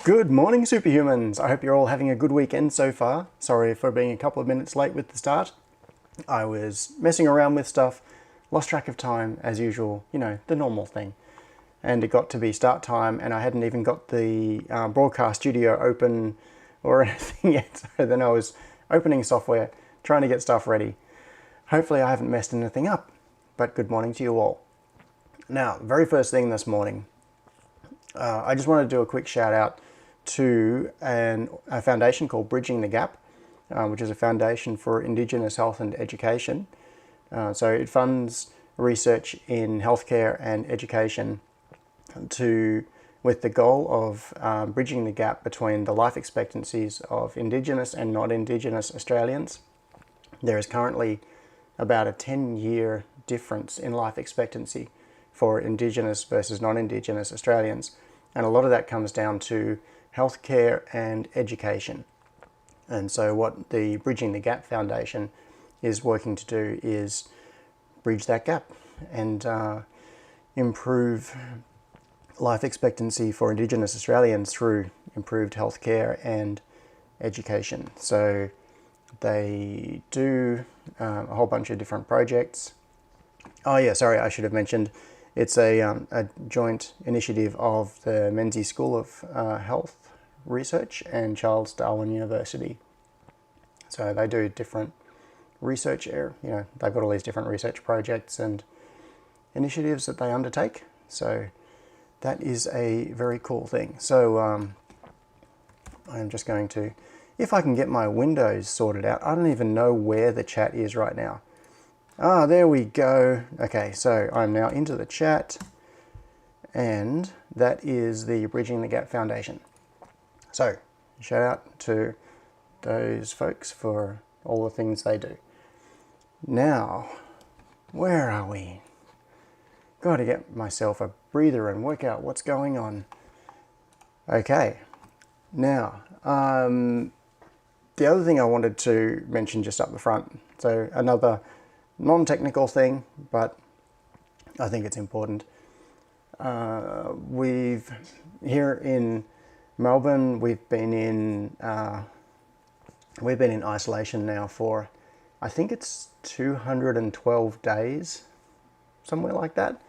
Good morning, superhumans! I hope you're all having a good weekend so far. Sorry for being a couple of minutes late with the start. I was messing around with stuff, lost track of time as usual, you know, the normal thing. And it got to be start time and I hadn't even got the broadcast studio open or anything yet. So then I was opening software, trying to get stuff ready. Hopefully I haven't messed anything up, but good morning to you all. Now, very first thing this morning, I just wanted to do a quick shout out to a foundation called Bridging the Gap, which is a foundation for Indigenous health and education. So it funds research in healthcare and education with the goal of bridging the gap between the life expectancies of Indigenous and non-Indigenous Australians. There is currently about a 10-year difference in life expectancy for Indigenous versus non-Indigenous Australians. And a lot of that comes down to healthcare and education. And so what the Bridging the Gap Foundation is working to do is bridge that gap and improve life expectancy for Indigenous Australians through improved healthcare and education. So they do a whole bunch of different projects. Oh yeah, sorry, I should have mentioned it's a joint initiative of the Menzies School of Health Research and Charles Darwin University. So they do different research they've got all these different research projects and initiatives that they undertake. So that is a very cool thing. So I'm just going to, if I can get my windows sorted out, I don't even know where the chat is right now. Ah, there we go. Okay, so I'm now into the chat, and that is the Bridging the Gap Foundation. So, shout out to those folks for all the things they do. Now, where are we? Got to get myself a breather and work out what's going on. Okay, now, the other thing I wanted to mention just up the front, so another non-technical thing, but I think it's important. Here in Melbourne, we've been in isolation now for, I think it's 212 days, somewhere like that.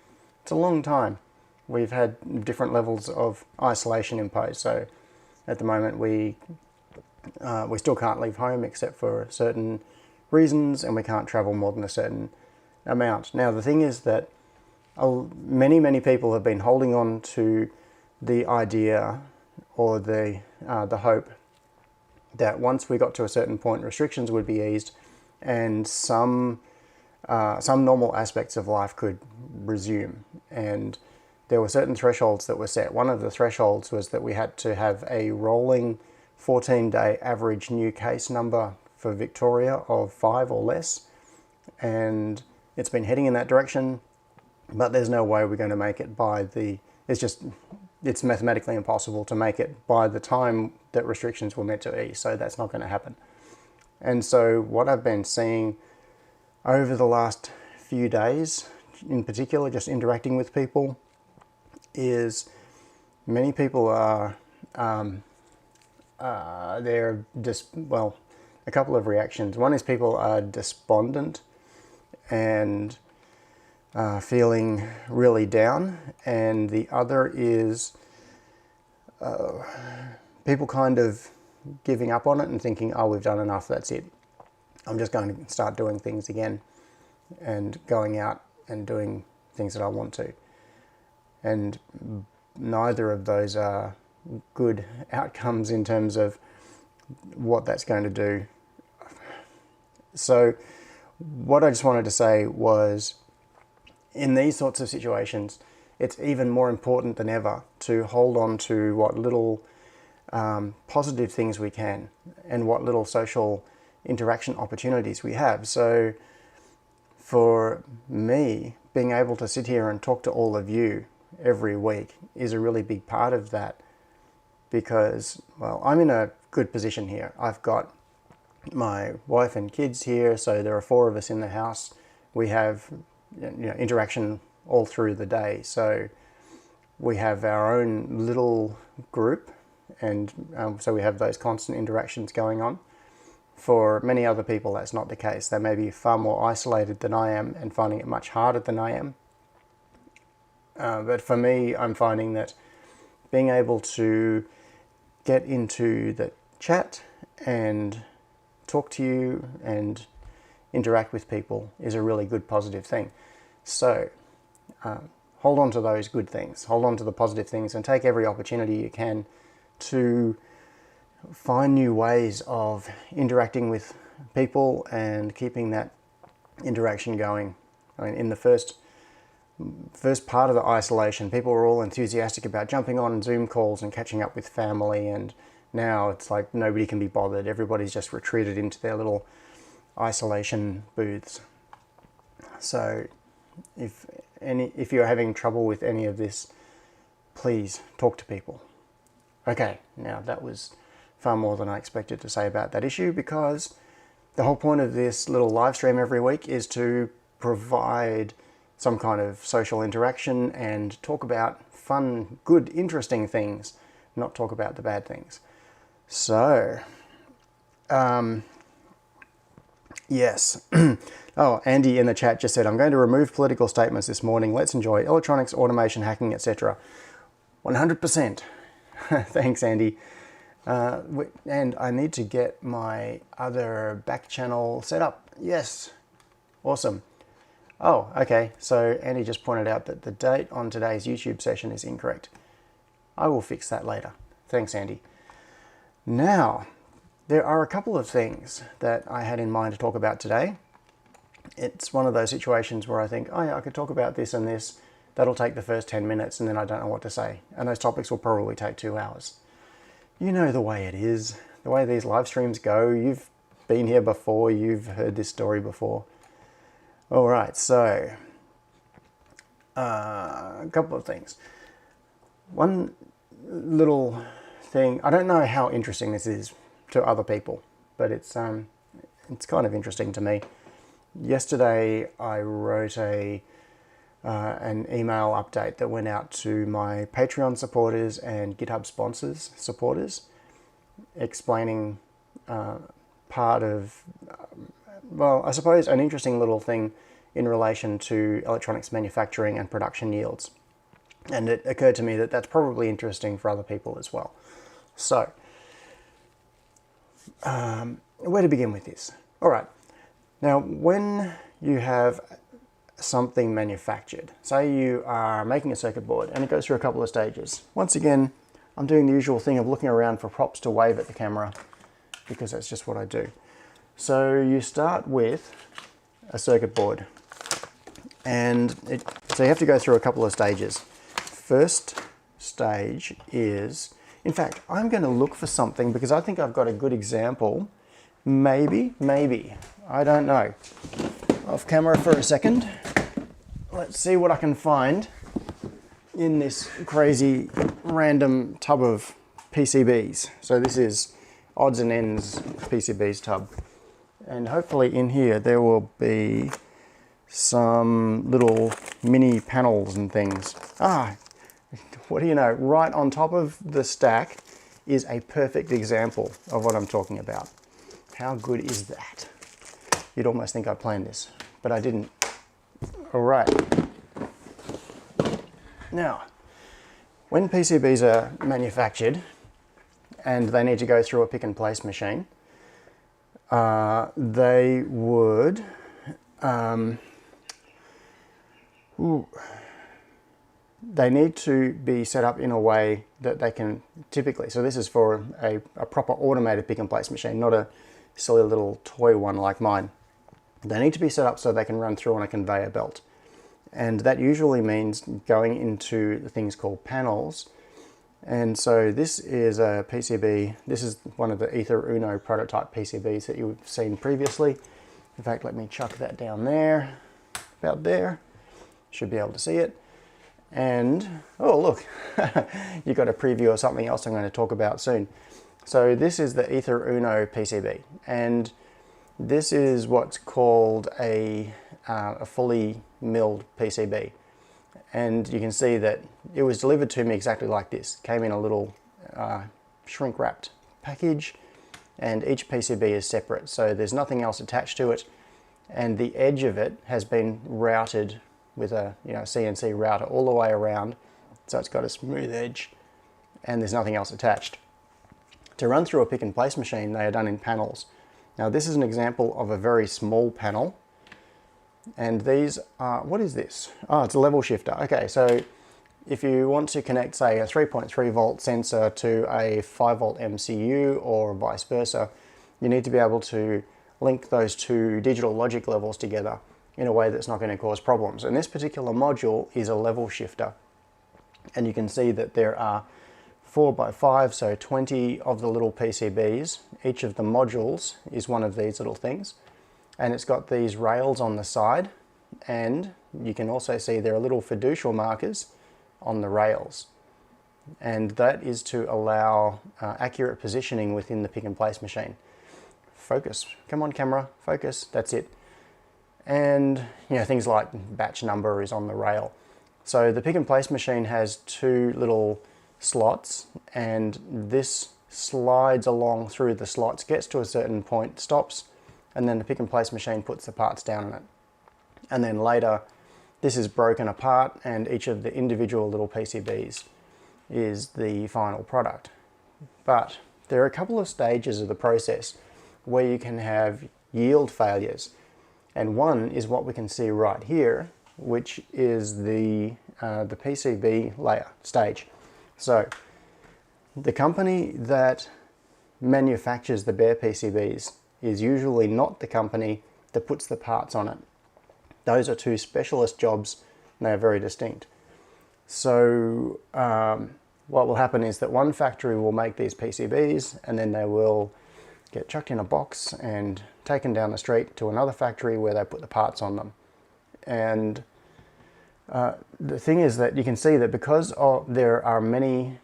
It's a long time. We've had different levels of isolation imposed. So at the moment, we still can't leave home except for certain reasons, and we can't travel more than a certain amount. Now the thing is that many people have been holding on to the idea or the hope that once we got to a certain point, restrictions would be eased and some normal aspects of life could resume. And there were certain thresholds that were set. One of the thresholds was that we had to have a rolling 14-day average new case number for Victoria of 5 or less, and it's been heading in that direction, but there's no way we're going to make it by it's mathematically impossible to make it by the time that restrictions were meant to ease, so that's not going to happen. And so what I've been seeing over the last few days, in particular just interacting with people, is many people are they're just, well, a couple of reactions. One is people are despondent and feeling really down, and the other is people kind of giving up on it and thinking, oh, we've done enough, that's it. I'm just going to start doing things again and going out and doing things that I want to. And neither of those are good outcomes in terms of what that's going to do. So what I just wanted to say was, in these sorts of situations, it's even more important than ever to hold on to what little positive things we can and what little social interaction opportunities we have. So for me, being able to sit here and talk to all of you every week is a really big part of that, because, well, I'm in a good position here. I've got my wife and kids here, so there are 4 of us in the house. We have interaction all through the day, so we have our own little group and so we have those constant interactions going on. For many other people, that's not the case. They may be far more isolated than I am and finding it much harder than I am. But for me, I'm finding that being able to get into the chat and talk to you and interact with people is a really good positive thing. So hold on to those good things, hold on to the positive things, and take every opportunity you can to find new ways of interacting with people and keeping that interaction going. I mean, in the first part of the isolation, people were all enthusiastic about jumping on Zoom calls and catching up with family, and now it's like nobody can be bothered. Everybody's just retreated into their little isolation booths. So if you're having trouble with any of this, please talk to people. Okay, now that was far more than I expected to say about that issue, because the whole point of this little live stream every week is to provide some kind of social interaction and talk about fun, good, interesting things, not talk about the bad things. So, yes. Oh, Andy in the chat just said, I'm going to remove political statements this morning. Let's enjoy electronics, automation, hacking, etc. 100%. Thanks, Andy. And I need to get my other back channel set up. Yes. Awesome. Oh, okay. So Andy just pointed out that the date on today's YouTube session is incorrect. I will fix that later. Thanks, Andy. Now, there are a couple of things that I had in mind to talk about today. It's one of those situations where I think, oh yeah, I could talk about this and this. That'll take the first 10 minutes and then I don't know what to say. And those topics will probably take 2 hours. You know the way it is, the way these live streams go. You've been here before, you've heard this story before. All right, so a couple of things. One little thing, I don't know how interesting this is to other people, but it's kind of interesting to me. Yesterday, I wrote an email update that went out to my Patreon supporters and GitHub sponsors supporters, explaining part of, well, I suppose an interesting little thing in relation to electronics manufacturing and production yields. And it occurred to me that that's probably interesting for other people as well. So, where to begin with this? All right. Now, when you have something manufactured, say you are making a circuit board and it goes through a couple of stages. Once again, I'm doing the usual thing of looking around for props to wave at the camera because that's just what I do. So you start with a circuit board and so you have to go through a couple of stages. First stage is, in fact, I'm going to look for something because I think I've got a good example. Maybe, I don't know. Off camera for a second. Let's see what I can find in this crazy random tub of PCBs. So this is odds and ends PCBs tub. And hopefully in here there will be some little mini panels and things. Ah, what do you know? Right on top of the stack is a perfect example of what I'm talking about. How good is that? You'd almost think I planned this, but I didn't. All right. Now, when PCBs are manufactured and they need to go through a pick and place machine, they would they need to be set up in a way that they can typically, so this is for a proper automated pick and place machine, not a silly little toy one like mine. They need to be set up so they can run through on a conveyor belt. And that usually means going into things called panels. And so this is a PCB. This is one of the Ether Uno prototype PCBs that you've seen previously. In fact, let me chuck that down there, about there. Should be able to see it. And, oh look, you got a preview of something else I'm going to talk about soon. So this is the Ether Uno PCB. And this is what's called a fully milled PCB. And you can see that it was delivered to me exactly like this. Came in a little shrink wrapped package, and each PCB is separate, so there's nothing else attached to it, and the edge of it has been routed with a CNC router all the way around, so it's got a smooth edge and there's nothing else attached. To run through a pick and place machine, they are done in panels. Now this is an example of a very small panel, and these are, what is this? Oh, it's a level shifter. Okay, so if you want to connect, say, a 3.3 volt sensor to a 5 volt MCU or vice versa, you need to be able to link those two digital logic levels together in a way that's not going to cause problems. And this particular module is a level shifter. And you can see that there are 4 by 5, so 20 of the little PCBs. Each of the modules is one of these little things. And it's got these rails on the side. And you can also see there are little fiducial markers on the rails. And that is to allow accurate positioning within the pick and place machine. Focus. Come on, camera. Focus. That's it. And things like batch number is on the rail. So the pick and place machine has 2 little slots, and this slides along through the slots, gets to a certain point, stops, and then the pick and place machine puts the parts down in it. And then later this is broken apart, and each of the individual little PCBs is the final product. But there are a couple of stages of the process where you can have yield failures. And one is what we can see right here, which is the PCB layer stage. So the company that manufactures the bare PCBs is usually not the company that puts the parts on it. Those are 2 specialist jobs, and they are very distinct. So what will happen is that one factory will make these PCBs, and then they will get chucked in a box and taken down the street to another factory where they put the parts on them. And the thing is that you can see that because there are many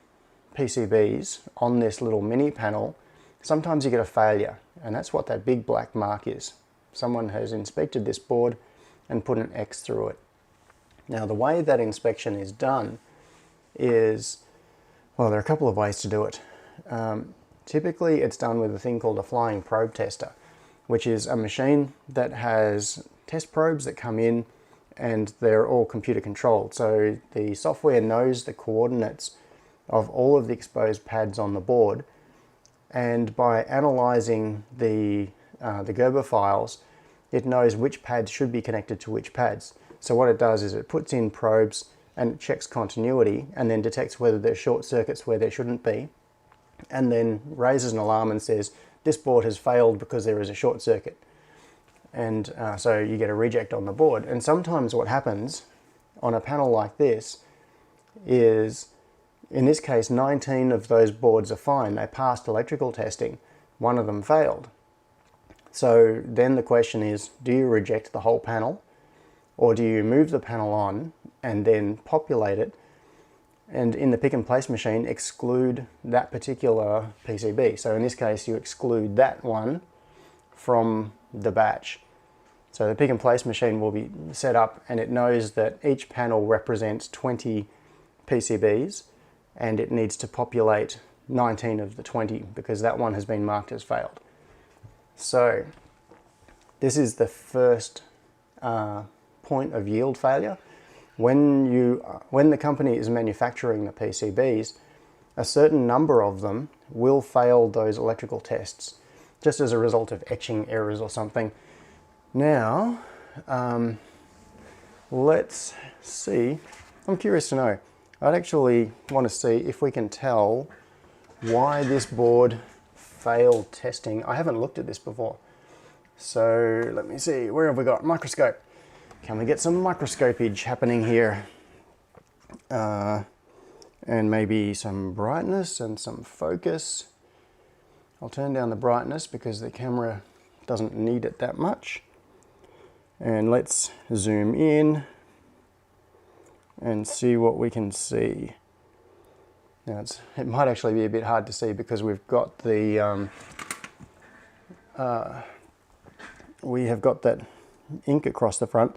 PCBs on this little mini panel, sometimes you get a failure, and that's what that big black mark is. Someone has inspected this board and put an X through it. Now the way that inspection is done is, well, there are a couple of ways to do it. Typically it's done with a thing called a flying probe tester, which is a machine that has test probes that come in, and they're all computer controlled. So the software knows the coordinates of all of the exposed pads on the board, and by analyzing the Gerber files, it knows which pads should be connected to which pads. So what it does is it puts in probes and it checks continuity, and then detects whether there's short circuits where there shouldn't be, and then raises an alarm and says, this board has failed because there is a short circuit. And so you get a reject on the board. And sometimes what happens on a panel like this is, in this case, 19 of those boards are fine. They passed electrical testing. One of them failed. So then the question is, do you reject the whole panel, or do you move the panel on and then populate it, and in the pick and place machine exclude that particular PCB? So in this case you exclude that one from the batch. So the pick and place machine will be set up, and it knows that each panel represents 20 PCBs, and it needs to populate 19 of the 20 because that one has been marked as failed. So this is the first point of yield failure. When the company is manufacturing the PCBs, a certain number of them will fail those electrical tests, just as a result of etching errors or something. Now, let's see. I'm curious to know. I'd actually want to see if we can tell why this board failed testing. I haven't looked at this before. So let me see, where have we got? Microscope. Can we get some microscopage happening here? And maybe some brightness and some focus. I'll turn down the brightness because the camera doesn't need it that much. And let's zoom in and see what we can see. Now it might actually be a bit hard to see because we've got the we have got that ink across the front.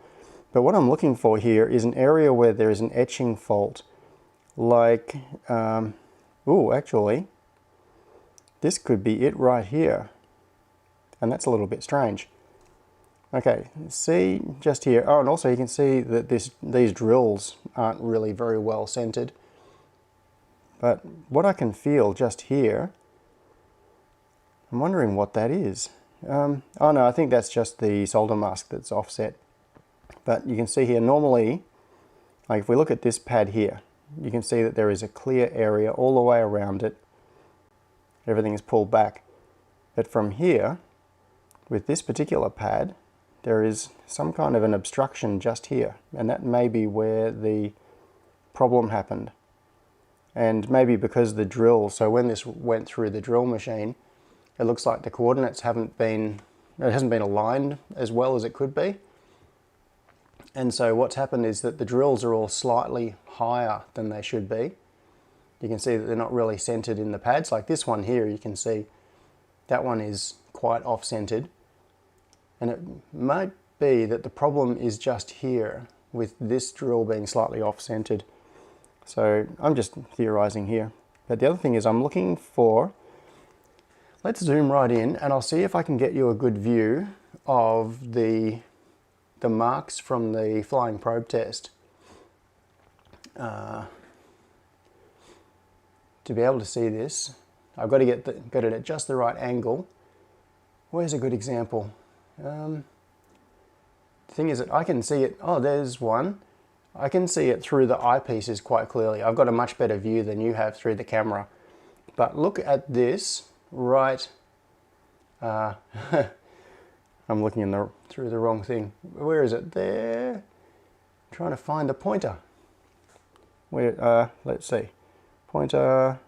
But what I'm looking for here is an area where there is an etching fault, like, oh, actually, this could be it right here. And that's a little bit strange. Okay, see just here. Oh, and also you can see that these drills aren't really very well centered. But what I can feel just here, I'm wondering what that is. Oh no, I think that's just the solder mask that's offset. But you can see here, normally, like if we look at this pad here, you can see that there is a clear area all the way around it. Everything is pulled back. But from here, with this particular pad, there is some kind of an obstruction just here. And that may be where the problem happened. And maybe because the drill, so when this went through the drill machine, it looks like the coordinates hasn't been aligned as well as it could be. And so what's happened is that the drills are all slightly higher than they should be. You can see that they're not really centered in the pads. Like this one here, you can see that one is quite off-centered. And it might be that the problem is just here with this drill being slightly off-centered. So I'm just theorizing here. But the other thing is I'm looking for, let's zoom right in and I'll see if I can get you a good view of the marks from the flying probe test. To be able to see this, I've got to get it at just the right angle. Where's a good example? The thing is that I can see it, oh there's one. I can see it through the eyepieces quite clearly. I've got a much better view than you have through the camera. But look at this right, I'm looking through the wrong thing. Where is it? There. I'm trying to find the pointer. Where? Let's see. Pointer.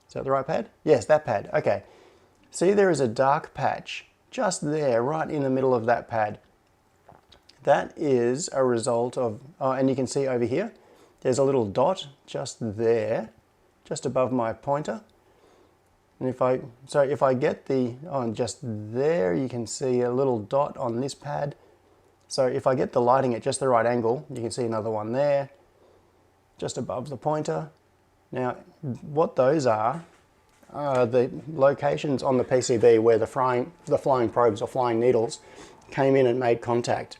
Is that the right pad? Yes, that pad. Okay. See, there is a dark patch just there, right in the middle of that pad. That is a result of, and you can see over here, there's a little dot just there, just above my pointer. And if I get just there, you can see a little dot on this pad. So if I get the lighting at just the right angle, you can see another one there, just above the pointer. Now, what those are the locations on the PCB where the flying probes or flying needles came in and made contact.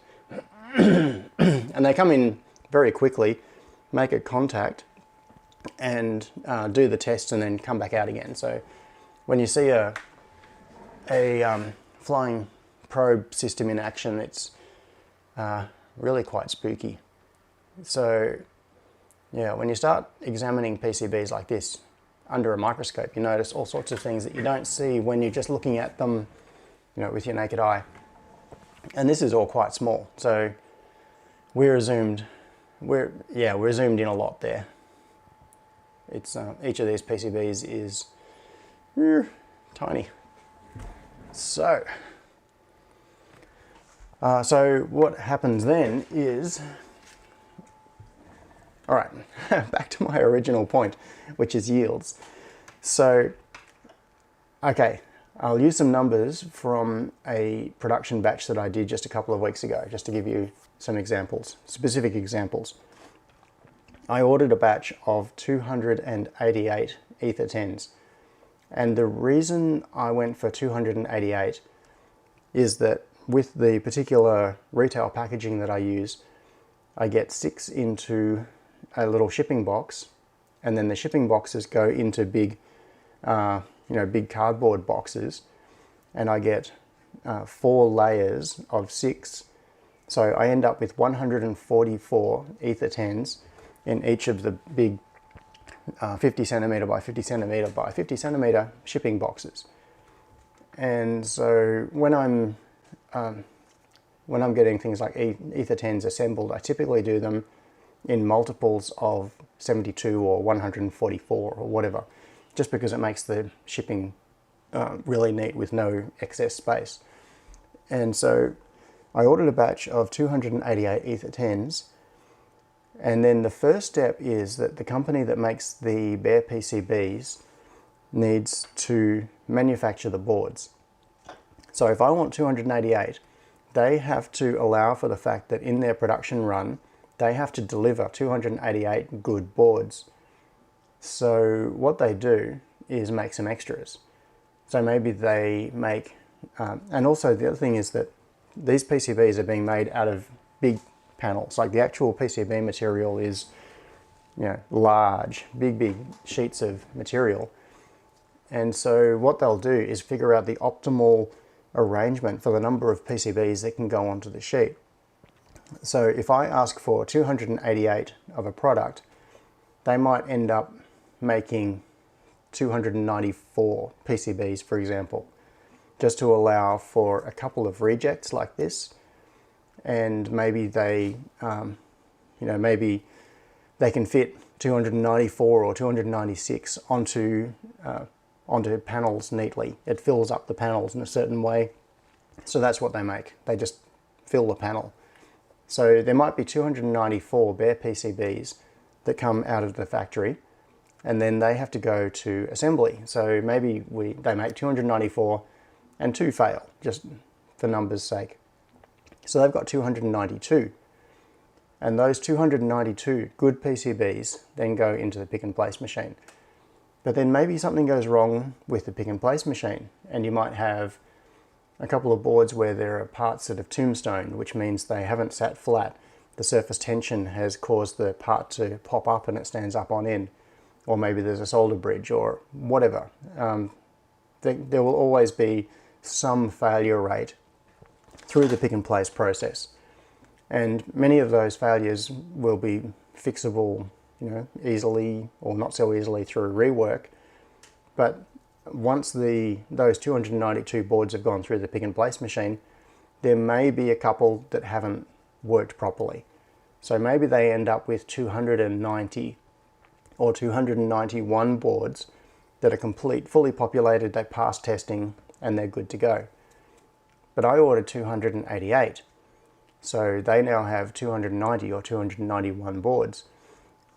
And they come in very quickly, make a contact, and do the test and then come back out again. So when you see a flying probe system in action, it's really quite spooky. So yeah, when you start examining PCBs like this under a microscope, you notice all sorts of things that you don't see when you're just looking at them, with your naked eye. And this is all quite small, so we're zoomed in a lot there. It's each of these PCBs is tiny. So what happens then is, all right, back to my original point, which is yields. So, okay, I'll use some numbers from a production batch that I did just a couple of weeks ago, just to give you some examples, specific examples. I ordered a batch of 288 Ether 10s. And the reason I went for 288 is that with the particular retail packaging that I use, I get 6 into a little shipping box, and then the shipping boxes go into big, big cardboard boxes, and I get 4 layers of 6. So I end up with 144 Ether 10s in each of the big 50 centimeter by 50 centimeter by 50 centimeter shipping boxes. And so when I'm getting things like Ether 10s assembled, I typically do them in multiples of 72 or 144 or whatever, just because it makes the shipping really neat with no excess space. And so I ordered a batch of 288 Ether 10s, and then the first step is that the company that makes the bare PCBs needs to manufacture the boards. So if I want 288, they have to allow for the fact that in their production run, they have to deliver 288 good boards. So what they do is make some extras. So maybe they make, and also the other thing is that these PCBs are being made out of big panels. Like the actual PCB material is, you know, large, big sheets of material. And so what they'll do is figure out the optimal arrangement for the number of PCBs that can go onto the sheet. So if I ask for 288 of a product, they might end up making 294 PCBs, for example, just to allow for a couple of rejects like this. And maybe they, maybe they can fit 294 or 296 onto panels neatly. It fills up the panels in a certain way. So that's what they make. They just fill the panel. So there might be 294 bare PCBs that come out of the factory, and then they have to go to assembly. So maybe they make 294 and 2 fail, just for numbers' sake. So they've got 292. And those 292 good PCBs then go into the pick and place machine. But then maybe something goes wrong with the pick and place machine, and you might have a couple of boards where there are parts that have tombstone, which means they haven't sat flat. The surface tension has caused the part to pop up and it stands up on end. Or maybe there's a solder bridge or whatever. There will always be some failure rate through the pick and place process. And many of those failures will be fixable, easily or not so easily through rework. But once those 292 boards have gone through the pick and place machine, there may be a couple that haven't worked properly. So maybe they end up with 290 or 291 boards that are fully populated, they pass testing, and they're good to go. But I ordered 288. So they now have 290 or 291 boards.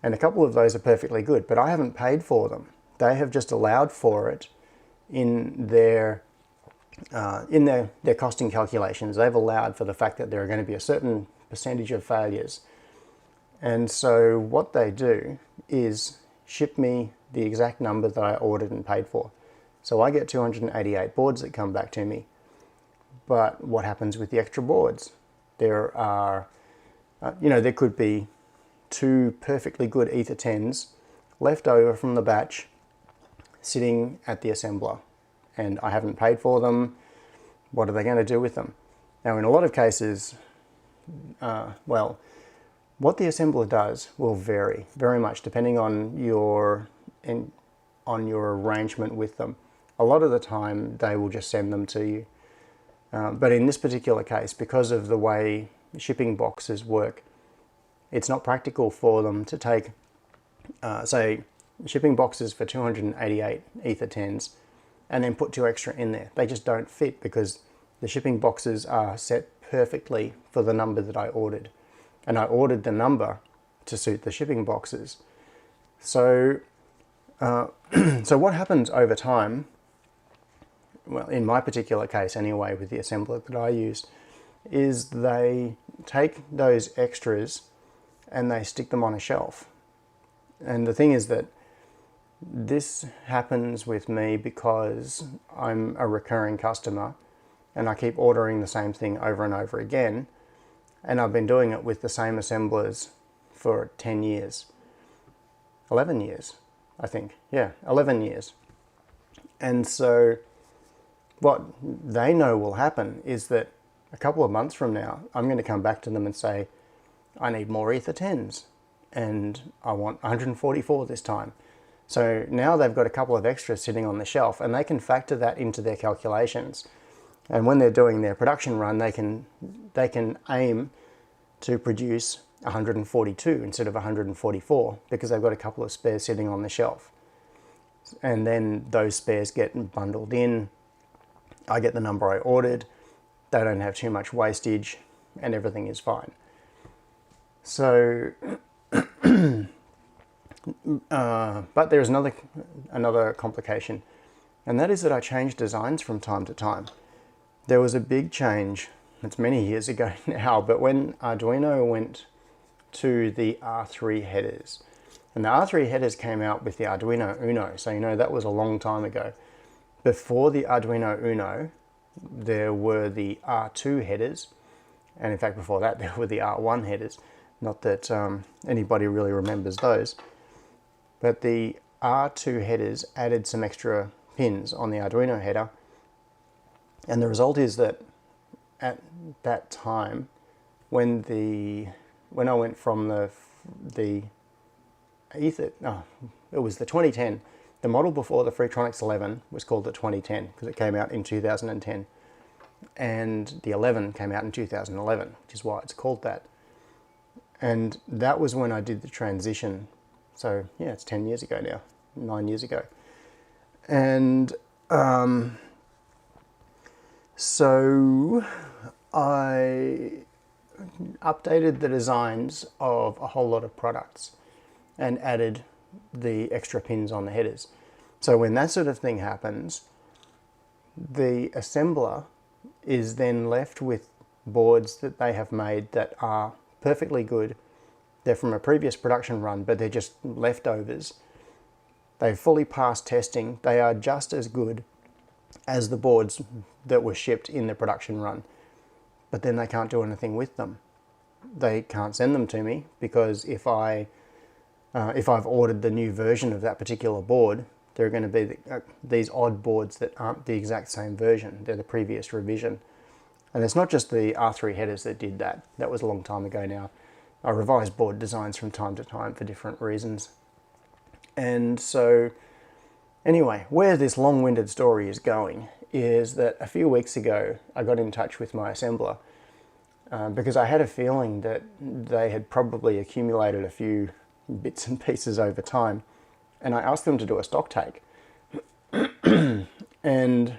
And a couple of those are perfectly good, but I haven't paid for them. They have just allowed for it in their costing calculations. They've allowed for the fact that there are going to be a certain percentage of failures. And so what they do is ship me the exact number that I ordered and paid for. So I get 288 boards that come back to me. But what happens with the extra boards? There are, there could be 2 perfectly good Ether 10s left over from the batch sitting at the assembler, and I haven't paid for them. What are they going to do with them? Now, in a lot of cases, what the assembler does will vary very much depending on your arrangement with them. A lot of the time, they will just send them to you. But in this particular case, because of the way shipping boxes work, it's not practical for them to take, say, shipping boxes for 288 Ether 10s and then put 2 extra in there. They just don't fit because the shipping boxes are set perfectly for the number that I ordered. And I ordered the number to suit the shipping boxes. So, so what happens over time, well, in my particular case anyway, with the assembler that I used, is they take those extras and they stick them on a shelf. And the thing is that this happens with me because I'm a recurring customer and I keep ordering the same thing over and over again. And I've been doing it with the same assemblers for 10 years. 11 years, I think. Yeah, 11 years. And so what they know will happen is that a couple of months from now, I'm going to come back to them and say, I need more Ether 10s and I want 144 this time. So now they've got a couple of extras sitting on the shelf and they can factor that into their calculations. And when they're doing their production run, they can aim to produce 142 instead of 144 because they've got a couple of spares sitting on the shelf. And then those spares get bundled in. I get the number I ordered. They don't have too much wastage and everything is fine. So, but there's another complication, and that is that I change designs from time to time. There was a big change, it's many years ago now, but when Arduino went to the R3 headers, And the R3 headers came out with the Arduino Uno, so you know that was a long time ago. Before the Arduino Uno, there were the R2 headers, and in fact before that there were the R1 headers. Not that anybody really remembers those, but the R2 headers added some extra pins on the Arduino header, and the result is that at that time, when I went from the Ether, no, it was the 2010. The model before the Freetronics 11 was called the 2010 because it came out in 2010, and the 11 came out in 2011, which is why it's called that. And that was when I did the transition. So yeah, it's 10 years ago now, 9 years ago. And so I updated the designs of a whole lot of products and added the extra pins on the headers. So when that sort of thing happens, the assembler is then left with boards that they have made that are perfectly good. They're from a previous production run, but they're just leftovers. They've fully passed testing. They are just as good as the boards that were shipped in the production run, but then they can't do anything with them. They can't send them to me because if I've ordered the new version of that particular board, there are going to be these odd boards that aren't the exact same version. They're the previous revision. And it's not just the R3 headers that did that. That was a long time ago now. I revise board designs from time to time for different reasons. And so, anyway, where this long-winded story is going is that a few weeks ago I got in touch with my assembler because I had a feeling that they had probably accumulated a few bits and pieces over time, and I asked them to do a stock take. And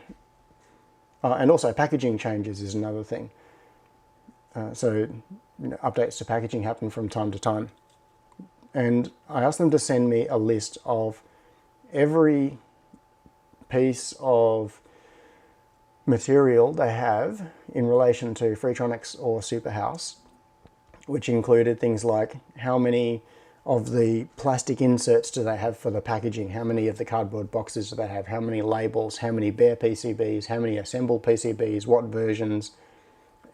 also packaging changes is another thing. So updates to packaging happen from time to time. And I asked them to send me a list of every piece of material they have in relation to Freetronics or Superhouse, which included things like how many of the plastic inserts do they have for the packaging, how many of the cardboard boxes do they have, how many labels, how many bare PCBs, how many assembled PCBs, what versions.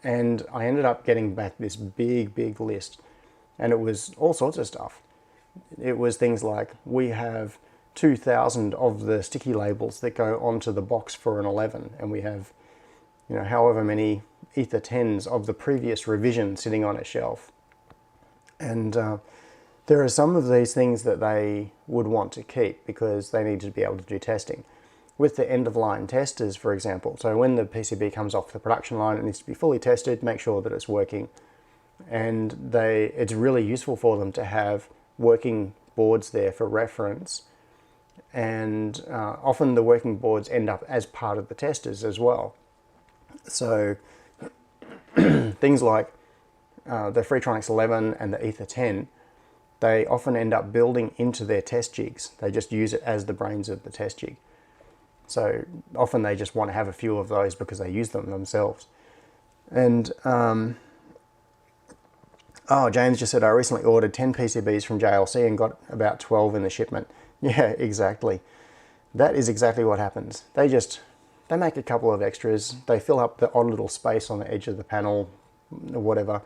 And I ended up getting back this big list, and it was all sorts of stuff. It was things like, we have 2,000 of the sticky labels that go onto the box for an 11, and we have, however many Ether 10s of the previous revision sitting on a shelf. And there are some of these things that they would want to keep because they need to be able to do testing. With the end-of-line testers, for example, so when the PCB comes off the production line, it needs to be fully tested, make sure that it's working. And it's really useful for them to have working boards there for reference. And often the working boards end up as part of the testers as well. So things like the Freetronics 11 and the Ether 10, they often end up building into their test jigs. They just use it as the brains of the test jig. So often they just want to have a few of those because they use them themselves. And James just said, I recently ordered 10 PCBs from JLC and got about 12 in the shipment. Yeah, exactly. That is exactly what happens. They make a couple of extras. They fill up the odd little space on the edge of the panel, or whatever,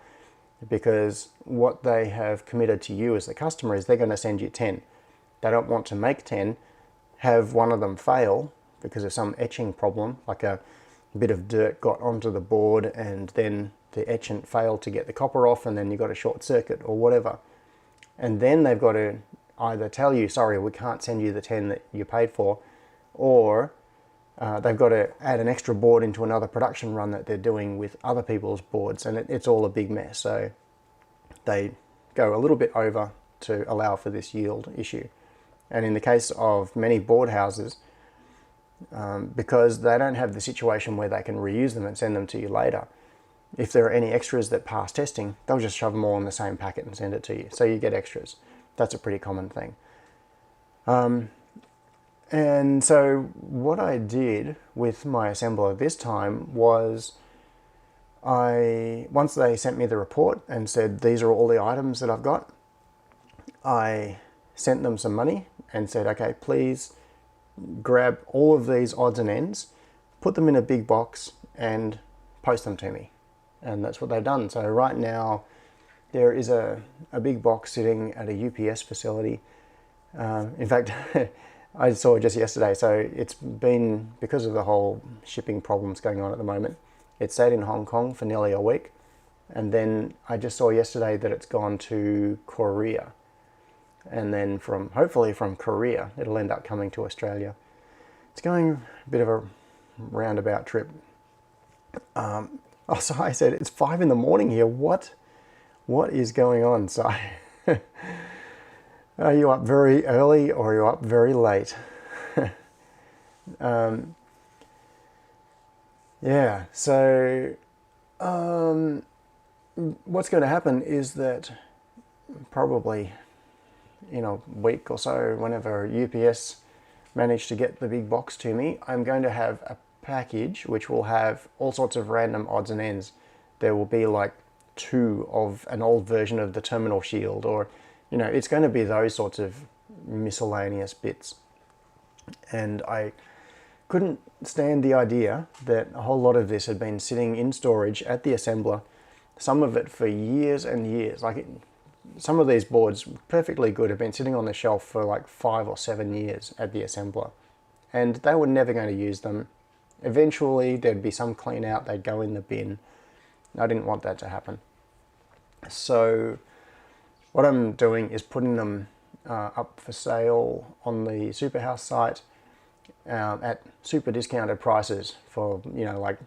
because what they have committed to you as the customer is they're going to send you 10. They don't want to make 10, have one of them fail because of some etching problem, like a bit of dirt got onto the board and then the etchant failed to get the copper off and then you got a short circuit or whatever. And then they've got to either tell you, sorry, we can't send you the 10 that you paid for, or they've got to add an extra board into another production run that they're doing with other people's boards, and it's all a big mess. So they go a little bit over to allow for this yield issue. And in the case of many board houses, because they don't have the situation where they can reuse them and send them to you later, if there are any extras that pass testing, they'll just shove them all in the same packet and send it to you. So you get extras. That's a pretty common thing. And so what I did with my assembler this time was once they sent me the report and said, these are all the items that I've got, I sent them some money and said, okay, please grab all of these odds and ends, put them in a big box and post them to me. And that's what they've done. So right now there is a big box sitting at a UPS facility. In fact, I saw it just yesterday. So it's been, because of the whole shipping problems going on at the moment, it stayed in Hong Kong for nearly a week. And then I just saw yesterday that it's gone to Korea. And then hopefully from Korea, it'll end up coming to Australia. It's going a bit of a roundabout trip. So I said, it's 5 in the morning here. What is going on? So are you up very early or are you up very late? Yeah, so what's going to happen is that probably in a week or so, whenever UPS manage to get the big box to me, I'm going to have a package which will have all sorts of random odds and ends. There will be like 2 of an old version of the terminal shield, or it's going to be those sorts of miscellaneous bits. And I couldn't stand the idea that a whole lot of this had been sitting in storage at the assembler, some of it for years and years. Some of these boards, perfectly good, have been sitting on the shelf for like 5 or 7 years at the assembler, and they were never going to use them. Eventually there'd be some clean out, they'd go in the bin. I didn't want that to happen. So what I'm doing is putting them up for sale on the Superhouse site at super discounted prices for, like,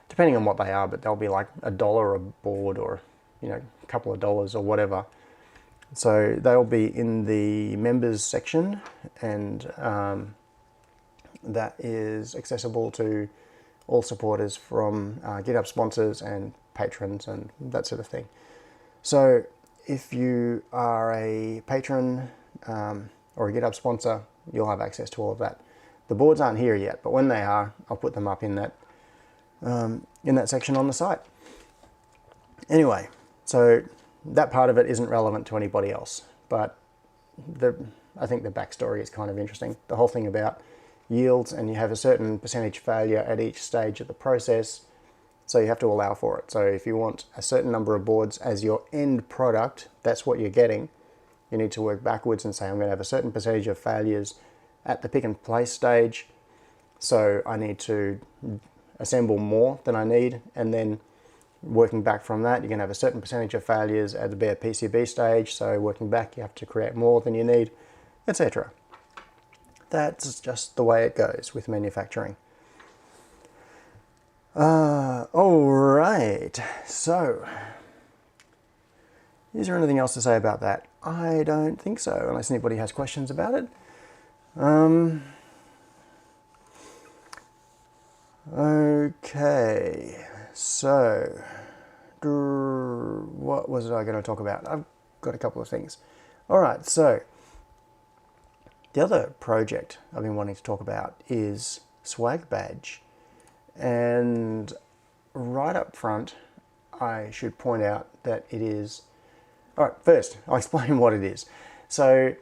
depending on what they are, but they'll be like $1 a board, or a couple of dollars or whatever. So they'll be in the members section, and that is accessible to all supporters from GitHub sponsors and patrons and that sort of thing. So if you are a patron or a GitHub sponsor, you'll have access to all of that. The boards aren't here yet, but when they are, I'll put them up in that section on the site. Anyway, so that part of it isn't relevant to anybody else, but I think the backstory is kind of interesting. The whole thing about yields, and you have a certain percentage failure at each stage of the process, so you have to allow for it. So if you want a certain number of boards as your end product, that's what you're getting. You need to work backwards and say, I'm going to have a certain percentage of failures at the pick and place stage, so I need to assemble more than I need, and then working back from that, you're going to have a certain percentage of failures at the bare PCB stage, so working back you have to create more than you need, etc. That's just the way it goes with manufacturing. Alright, so is there anything else to say about that? I don't think so, unless anybody has questions about it. Okay, so what was I going to talk about? I've got a couple of things. Alright, so the other project I've been wanting to talk about is Swag Badge. And right up front, I should point out that it is... Alright, first, I'll explain what it is. So,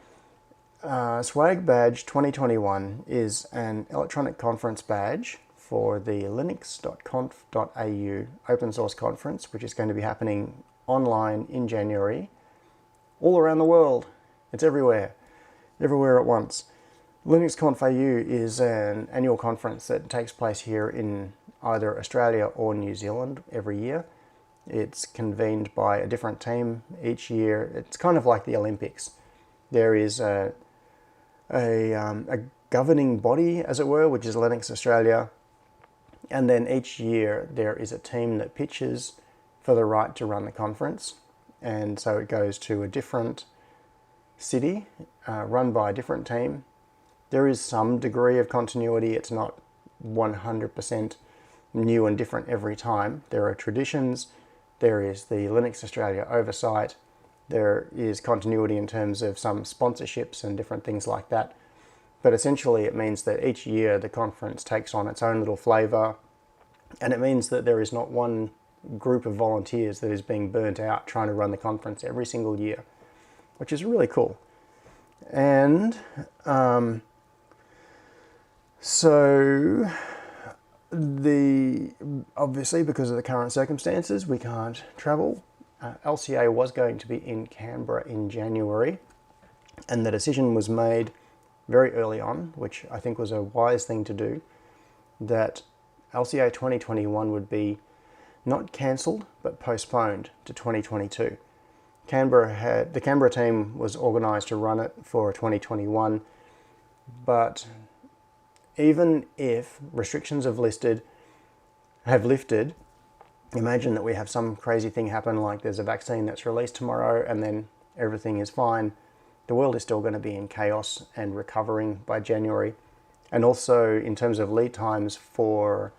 Swag Badge 2021 is an electronic conference badge for the linux.conf.au open source conference, which is going to be happening online in January, all around the world. It's everywhere at once. LinuxConf.au is an annual conference that takes place here in either Australia or New Zealand every year. It's convened by a different team each year. It's kind of like the Olympics. There is a governing body, as it were, which is Linux Australia, and then each year there is a team that pitches for the right to run the conference, and so it goes to a different city, run by a different team. There is some degree of continuity. It's not 100% new and different every time. There are traditions. There is the Linux Australia oversight. There is continuity in terms of some sponsorships and different things like that. But essentially it means that each year the conference takes on its own little flavour, and it means that there is not one group of volunteers that is being burnt out trying to run the conference every single year, which is really cool. And so obviously because of the current circumstances, we can't travel. LCA was going to be in Canberra in January, and the decision was made very early on, which I think was a wise thing to do, that LCA 2021 would be not cancelled, but postponed to 2022. The Canberra team was organised to run it for 2021, but even if restrictions have lifted, imagine that we have some crazy thing happen, like there's a vaccine that's released tomorrow and then everything is fine. The world is still going to be in chaos and recovering by January. And also in terms of lead times for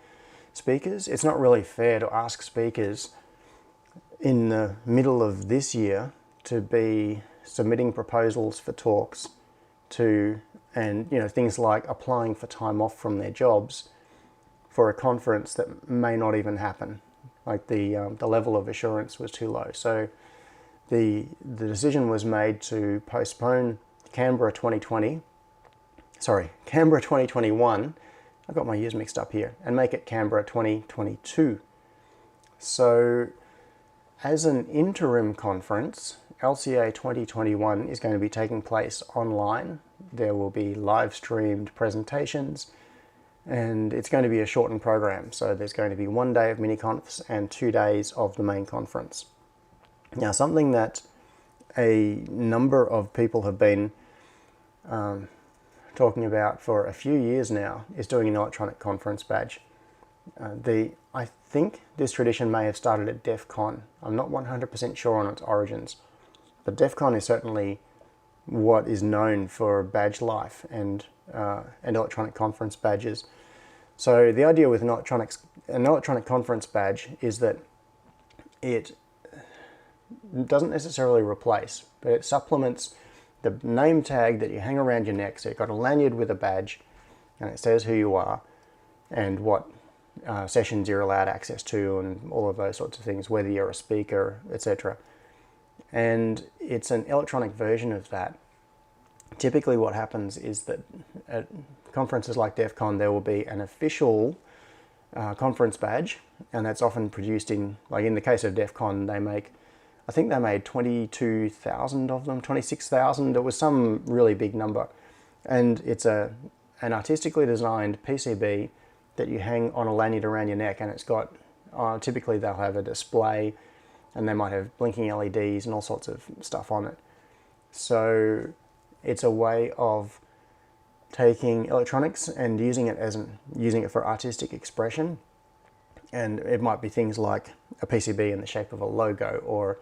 speakers, it's not really fair to ask speakers in the middle of this year to be submitting proposals for talks and things like applying for time off from their jobs for a conference that may not even happen. Like the level of assurance was too low. So the decision was made to postpone Canberra 2021. I got my years mixed up here, and make it Canberra 2022. So as an interim conference, LCA 2021 is going to be taking place online. There will be live streamed presentations, and it's going to be a shortened program. So there's going to be 1 day of mini-conference and 2 days of the main conference. Now, something that a number of people have been talking about for a few years now is doing an electronic conference badge. I think this tradition may have started at DEF CON. I'm not 100% sure on its origins, but DEF CON is certainly what is known for badge life and electronic conference badges. So the idea with an electronic conference badge is that it doesn't necessarily replace, but it supplements the name tag that you hang around your neck. So you've got a lanyard with a badge, and it says who you are and what sessions you're allowed access to and all of those sorts of things, whether you're a speaker, etc. And it's an electronic version of that. Typically what happens is that at conferences like DEF CON, there will be an official conference badge, and that's often produced in the case of DEF CON, I think they made 22,000 of them, 26,000. It was some really big number. And it's an artistically designed PCB that you hang on a lanyard around your neck, and it's got, typically they'll have a display, and they might have blinking LEDs and all sorts of stuff on it. So it's a way of taking electronics and using it for artistic expression. And it might be things like a PCB in the shape of a logo, or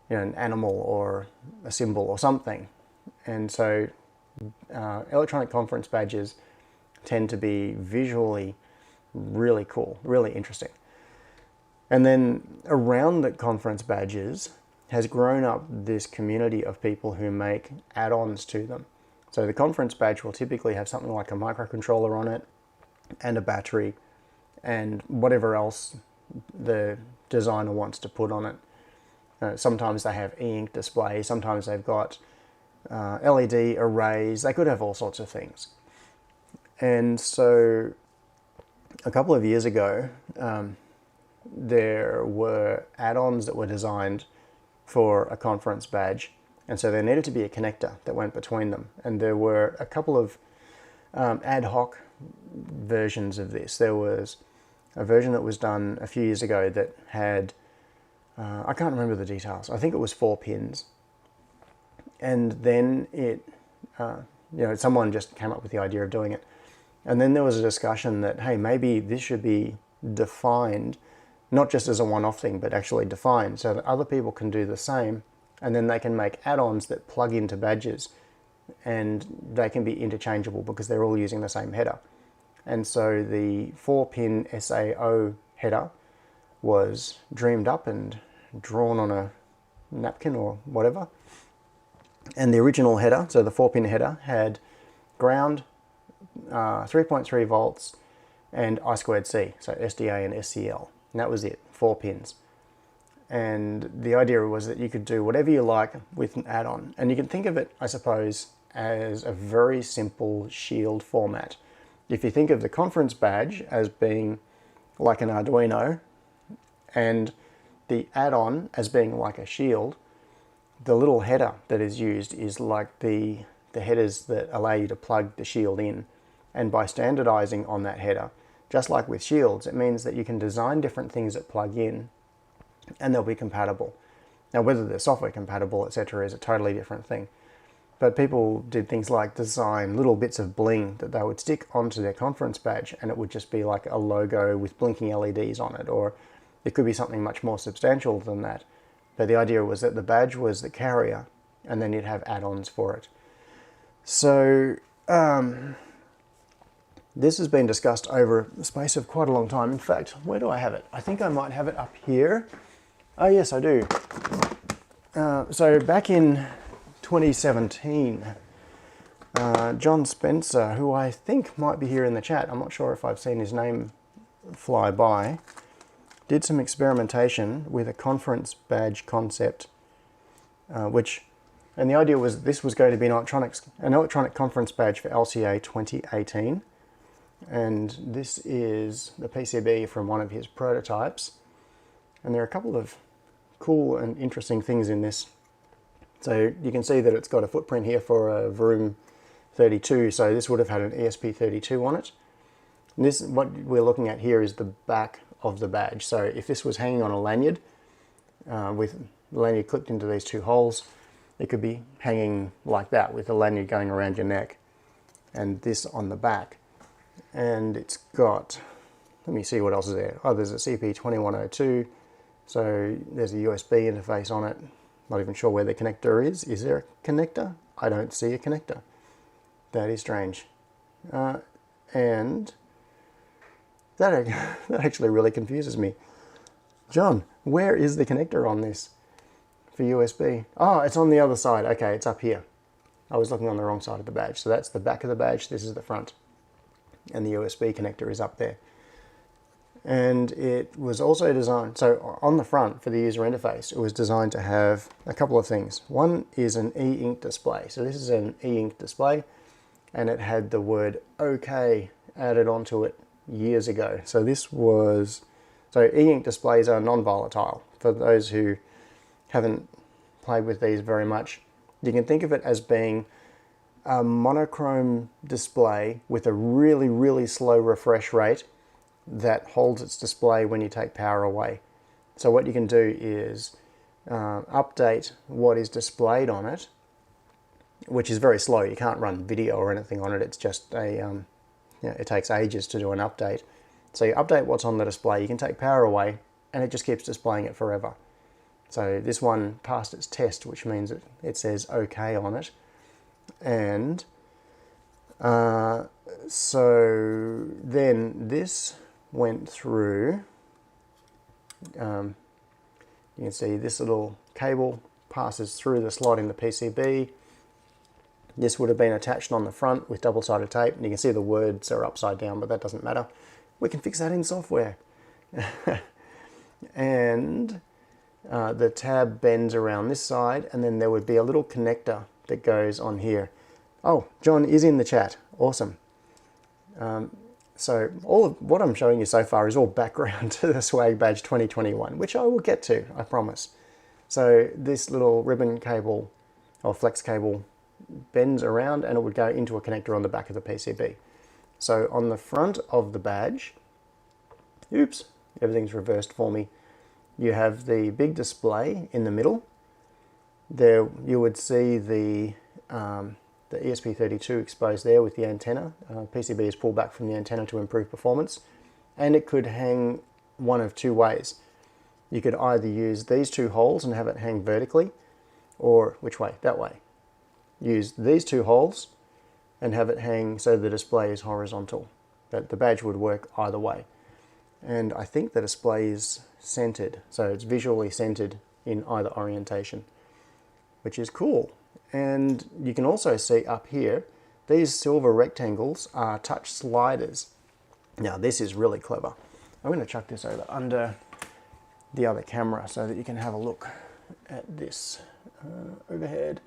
an animal or a symbol or something. And so electronic conference badges tend to be visually really cool, really interesting. And then around the conference badges has grown up this community of people who make add-ons to them. So the conference badge will typically have something like a microcontroller on it and a battery and whatever else the designer wants to put on it. Sometimes they have e-ink displays, sometimes they've got LED arrays, they could have all sorts of things. And so a couple of years ago, there were add-ons that were designed for a conference badge, and so there needed to be a connector that went between them. And there were a couple of ad hoc versions of this. There was a version that was done a few years ago that had, I can't remember the details, I think it was 4 pins. And then someone just came up with the idea of doing it. And then there was a discussion that, hey, maybe this should be defined, not just as a one-off thing, but actually defined so that other people can do the same, and then they can make add-ons that plug into badges, and they can be interchangeable because they're all using the same header. And so the 4-pin SAO header was dreamed up and drawn on a napkin or whatever. And the original header, so the 4-pin header, had ground, 3.3 volts, and I2C, so SDA and SCL. And that was it, 4 pins. And the idea was that you could do whatever you like with an add-on. And you can think of it, I suppose, as a very simple shield format. If you think of the conference badge as being like an Arduino and the add-on as being like a shield, the little header that is used is like the headers that allow you to plug the shield in. And by standardizing on that header, just like with shields, it means that you can design different things that plug in and they'll be compatible. Now, whether they're software compatible, etc., is a totally different thing. But people did things like design little bits of bling that they would stick onto their conference badge, and it would just be like a logo with blinking LEDs on it, or it could be something much more substantial than that. But the idea was that the badge was the carrier, and then you'd have add-ons for it. So this has been discussed over the space of quite a long time. In fact, where do I have it? I think I might have it up here. Oh yes, I do. So back in 2017, John Spencer, who I think might be here in the chat, I'm not sure if I've seen his name fly by, did some experimentation with a conference badge concept, and the idea was this was going to be an electronic conference badge for LCA 2018. And this is the PCB from one of his prototypes. And there are a couple of cool and interesting things in this. So you can see that it's got a footprint here for a Vroom 32, so this would have had an ESP32 on it. And this, what we're looking at here, is the back of the badge. So if this was hanging on a lanyard, with the lanyard clipped into these two holes, it could be hanging like that with the lanyard going around your neck, and this on the back. And it's got, let me see what else is there. Oh, there's a CP2102, so there's a USB interface on it. Not even sure where the connector is. Is there a connector? I don't see a connector. That is strange. And that actually really confuses me. John, where is the connector on this for USB? Oh, it's on the other side. Okay, it's up here. I was looking on the wrong side of the badge. So that's the back of the badge, this is the front. And the USB connector is up there. And it was also designed, so on the front for the user interface, it was designed to have a couple of things. One is an e-ink display. So this is an e-ink display, and it had the word OK added onto it years ago. So e-ink displays are non-volatile. For those who haven't played with these very much, you can think of it as being a monochrome display with a really, really slow refresh rate that holds its display when you take power away. So what you can do is update what is displayed on it, which is very slow. You can't run video or anything on it. It's just it takes ages to do an update. So you update what's on the display, you can take power away, and it just keeps displaying it forever. So this one passed its test, which means it says OK on it. And so then this went through, you can see this little cable passes through the slot in the PCB. This would have been attached on the front with double-sided tape, and you can see the words are upside down, but that doesn't matter. We can fix that in software. And the tab bends around this side, and then there would be a little connector that goes on here. Oh, John is in the chat. Awesome. So all of what I'm showing you so far is all background to the Swag Badge 2021, which I will get to, I promise. So this little ribbon cable or flex cable bends around, and it would go into a connector on the back of the PCB. So on the front of the badge, oops, everything's reversed for me. You have the big display in the middle. There you would see the ESP32 exposed there with the antenna. PCB is pulled back from the antenna to improve performance, and it could hang one of two ways. You could either use these two holes and have it hang vertically, or which way? That way. Use these two holes and have it hang so the display is horizontal. That the badge would work either way. And I think the display is centered, so it's visually centered in either orientation, which is cool. And you can also see up here, these silver rectangles are touch sliders. Now this is really clever. I'm going to chuck this over under the other camera so that you can have a look at this overhead.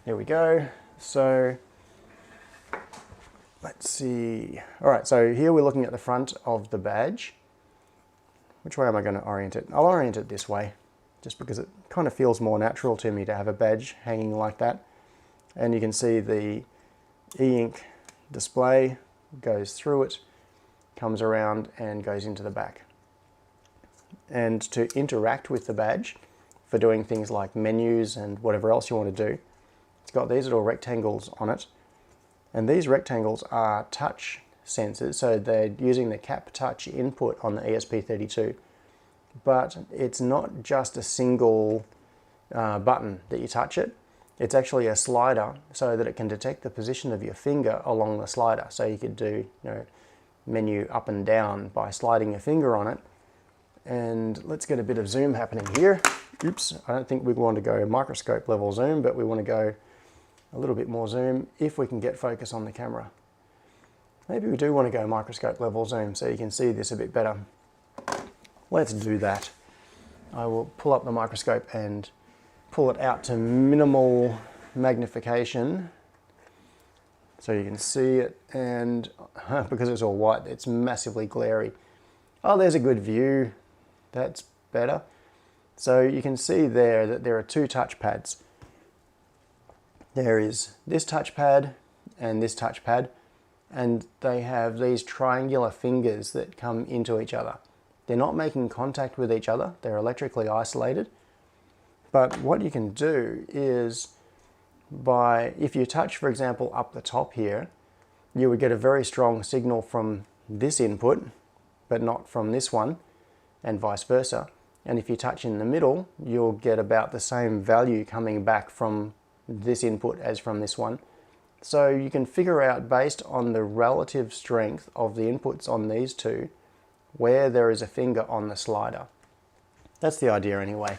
There we go. So let's see. All right, so here we're looking at the front of the badge. Which way am I going to orient it? I'll orient it this way, just because it kind of feels more natural to me to have a badge hanging like that. And you can see the e-ink display goes through it, comes around and goes into the back. And to interact with the badge for doing things like menus and whatever else you want to do, it's got these little rectangles on it. And these rectangles are touch sensors, so they're using the cap touch input on the ESP32. But it's not just a single button that you touch it. It's actually a slider so that it can detect the position of your finger along the slider. So you could do, menu up and down by sliding your finger on it. And let's get a bit of zoom happening here. Oops, I don't think we want to go microscope level zoom, but we want to go a little bit more zoom if we can get focus on the camera. Maybe we do want to go microscope level zoom so you can see this a bit better. Let's do that. I will pull up the microscope and pull it out to minimal magnification so you can see it, and because it's all white, it's massively glary. Oh, there's a good view. That's better. So you can see there that there are two touchpads. There is this touchpad and this touchpad, and they have these triangular fingers that come into each other. They're not making contact with each other, they're electrically isolated. But what you can do is, if you touch, for example, up the top here, you would get a very strong signal from this input, but not from this one, and vice versa. And if you touch in the middle, you'll get about the same value coming back from this input as from this one. So you can figure out, based on the relative strength of the inputs on these two, where there is a finger on the slider. That's the idea anyway.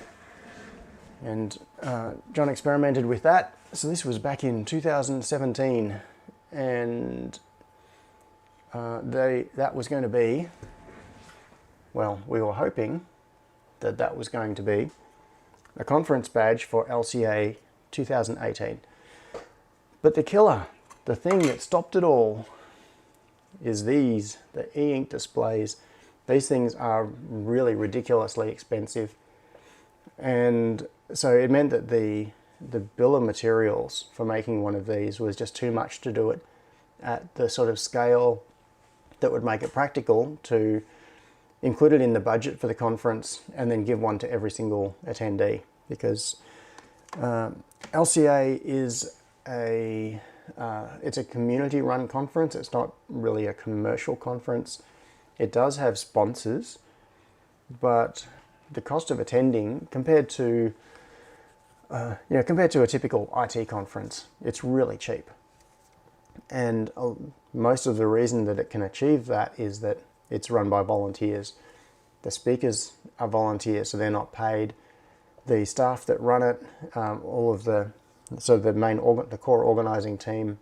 And John experimented with that. So this was back in 2017, and that was going to be, well, we were hoping that that was going to be a conference badge for LCA 2018. But the killer, the thing that stopped it all, is the e-ink displays. These things are really ridiculously expensive. And so it meant that the bill of materials for making one of these was just too much to do it at the sort of scale that would make it practical to include it in the budget for the conference and then give one to every single attendee. Because LCA is it's a community-run conference. It's not really a commercial conference. It does have sponsors, but the cost of attending compared to a typical IT conference, it's really cheap. And most of the reason that it can achieve that is that it's run by volunteers. The speakers are volunteers, so they're not paid. The staff that run it, the core organizing team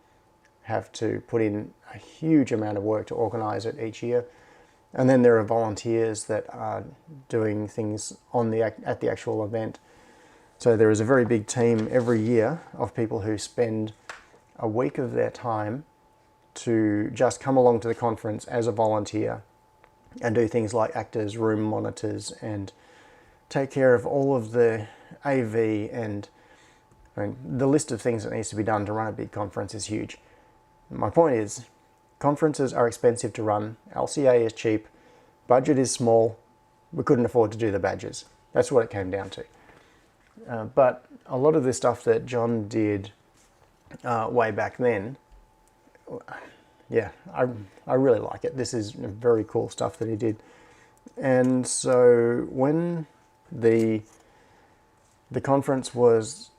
have to put in a huge amount of work to organize it each year. And then there are volunteers that are doing things at the actual event. So there is a very big team every year of people who spend a week of their time to just come along to the conference as a volunteer and do things like act as room monitors and take care of all of the AV, and the list of things that needs to be done to run a big conference is huge. My point is, conferences are expensive to run, LCA is cheap, budget is small, we couldn't afford to do the badges. That's what it came down to. But a lot of the stuff that John did way back then, yeah, I really like it. This is very cool stuff that he did. And so when the conference was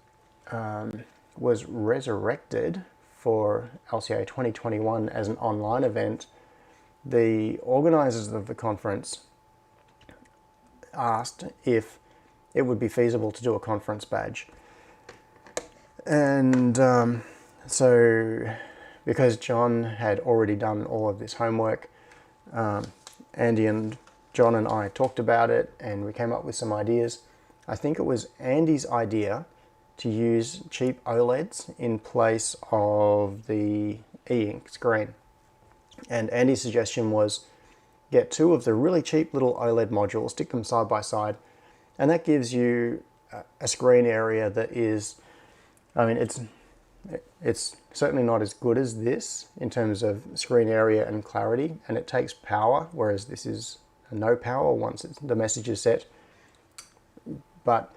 resurrected for LCA 2021 as an online event, the organizers of the conference asked if it would be feasible to do a conference badge. And so because John had already done all of this homework, Andy and John and I talked about it and we came up with some ideas. I think it was Andy's idea to use cheap OLEDs in place of the e-ink screen. And Andy's suggestion was get 2 of the really cheap little OLED modules, stick them side by side, and that gives you a screen area that is, I mean, it's certainly not as good as this in terms of screen area and clarity, and it takes power, whereas this is no power once the message is set. But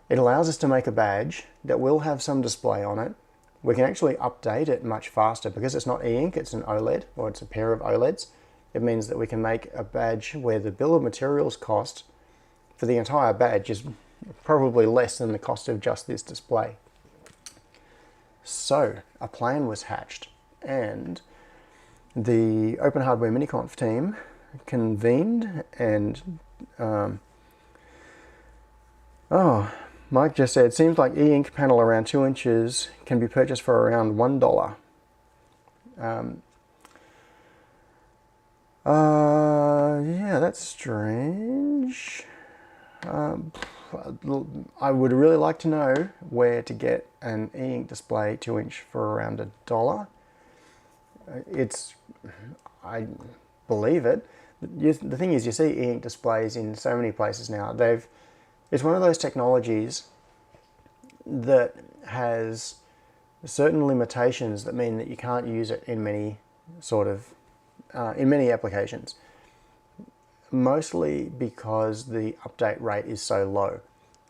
it allows us to make a badge that will have some display on it. We can actually update it much faster because it's not e-ink, it's an OLED, or it's a pair of OLEDs. It means that we can make a badge where the bill of materials cost for the entire badge is probably less than the cost of just this display. So a plan was hatched, and the Open Hardware MiniConf team convened, and Mike just said, seems like e-ink panel around 2 inches can be purchased for around $1. Yeah, that's strange. I would really like to know where to get an e-ink display 2-inch for around $1. I believe it. The thing is, you see e-ink displays in so many places now. It's one of those technologies that has certain limitations that mean that you can't use it in many in many applications. Mostly because the update rate is so low.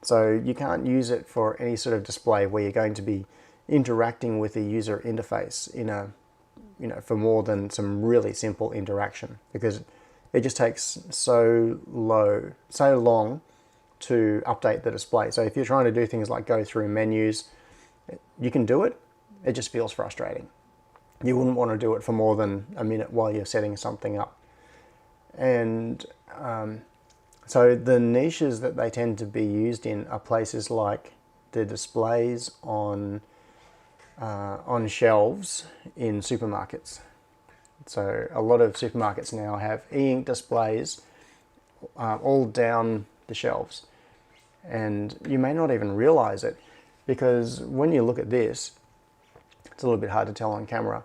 So you can't use it for any sort of display where you're going to be interacting with the user interface for more than some really simple interaction, because it just takes so long to update the display. So if you're trying to do things like go through menus, you can do it, it just feels frustrating. You wouldn't want to do it for more than a minute while you're setting something up. And so the niches that they tend to be used in are places like the displays on shelves in supermarkets. So a lot of supermarkets now have e-ink displays all down the shelves. And you may not even realize it, because when you look at this, it's a little bit hard to tell on camera,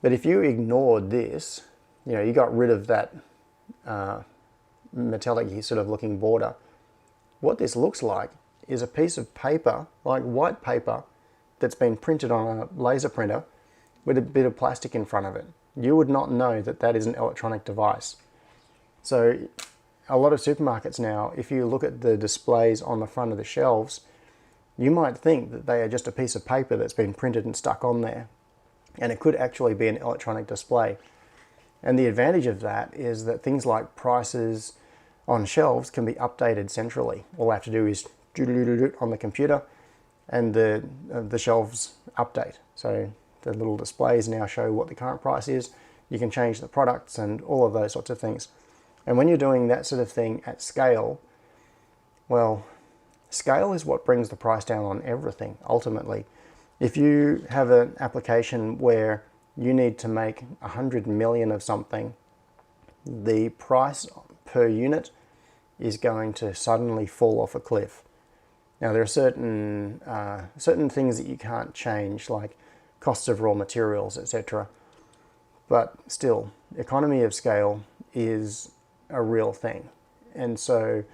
but if you ignored this, you got rid of that metallic sort of looking border, what this looks like is a piece of paper, like white paper, that's been printed on a laser printer with a bit of plastic in front of it. You would not know that that is an electronic device. So a lot of supermarkets now, if you look at the displays on the front of the shelves, you might think that they are just a piece of paper that's been printed and stuck on there. And it could actually be an electronic display. And the advantage of that is that things like prices on shelves can be updated centrally. All I have to do is do on the computer, and the shelves update. So the little displays now show what the current price is. You can change the products and all of those sorts of things. And when you're doing that sort of thing at scale, well, scale is what brings the price down on everything, ultimately. If you have an application where you need to make 100 million of something, the price per unit is going to suddenly fall off a cliff. Now, there are certain things that you can't change, like costs of raw materials, etc. But still, economy of scale is a real thing. And so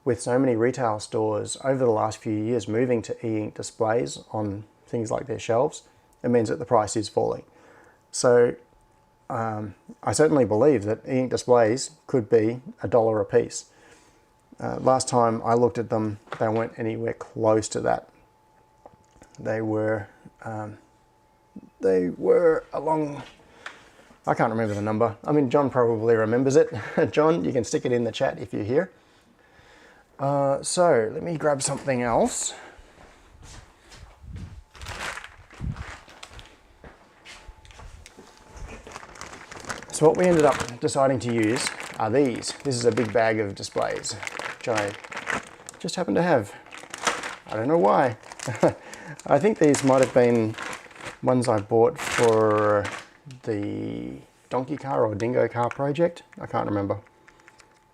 with so many retail stores over the last few years moving to e-ink displays on things like their shelves, it means that the price is falling. So I certainly believe that e-ink displays could be $1 a piece. Last time I looked at them, they weren't anywhere close to that. They were along, I can't remember the number. I mean, John probably remembers it. John, you can stick it in the chat if you're here. So let me grab something else. So what we ended up deciding to use are these. This is a big bag of displays, which I just happen to have. I don't know why. I think these might have been ones I bought for the donkey car or dingo car project. I can't remember.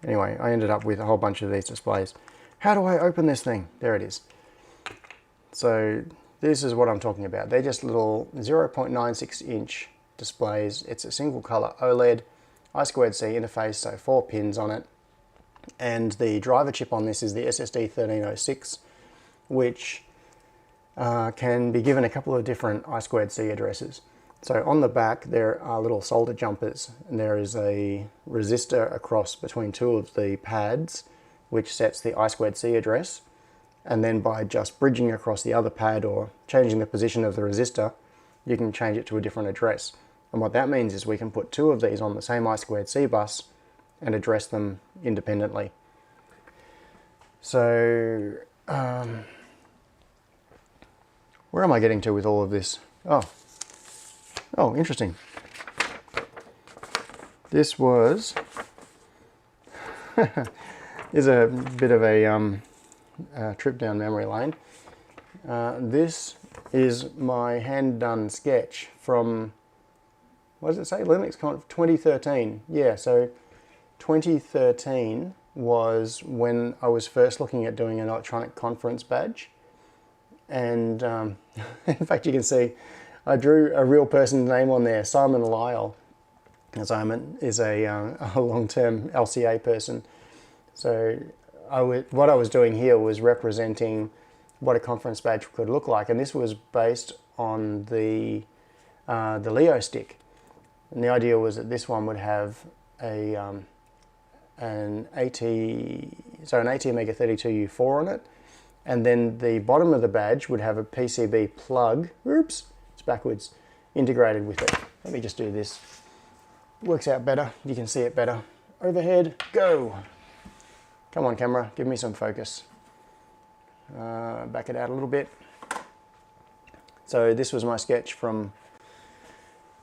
Anyway, I ended up with a whole bunch of these displays. How do I open this thing? There it is. So this is what I'm talking about. They're just little 0.96 inch displays. It's a single color OLED, I2C interface, so 4 pins on it. And the driver chip on this is the SSD 1306, which can be given a couple of different I2C addresses. So on the back there are little solder jumpers, and there is a resistor across between two of the pads which sets the I2C address, and then by just bridging across the other pad or changing the position of the resistor, you can change it to a different address. And what that means is we can put two of these on the same I2C bus and address them independently. So where am I getting to with all of this? Oh, interesting. This was is a bit of a trip down memory lane. This is my hand-done sketch from, what does it say? Linux Conf 2013. Yeah, so 2013 was when I was first looking at doing an electronic conference badge. And in fact, you can see I drew a real person's name on there, Simon Lyle. Simon is a long-term LCA person. So what I was doing here was representing what a conference badge could look like, and this was based on the Leo stick. And the idea was that this one would have an ATmega 32U4 on it, and then the bottom of the badge would have a PCB plug. Oops, it's backwards, integrated with it. Let me just do this. Works out better. You can see it better. Overhead, go. Come on, camera, give me some focus. Back it out a little bit. So this was my sketch from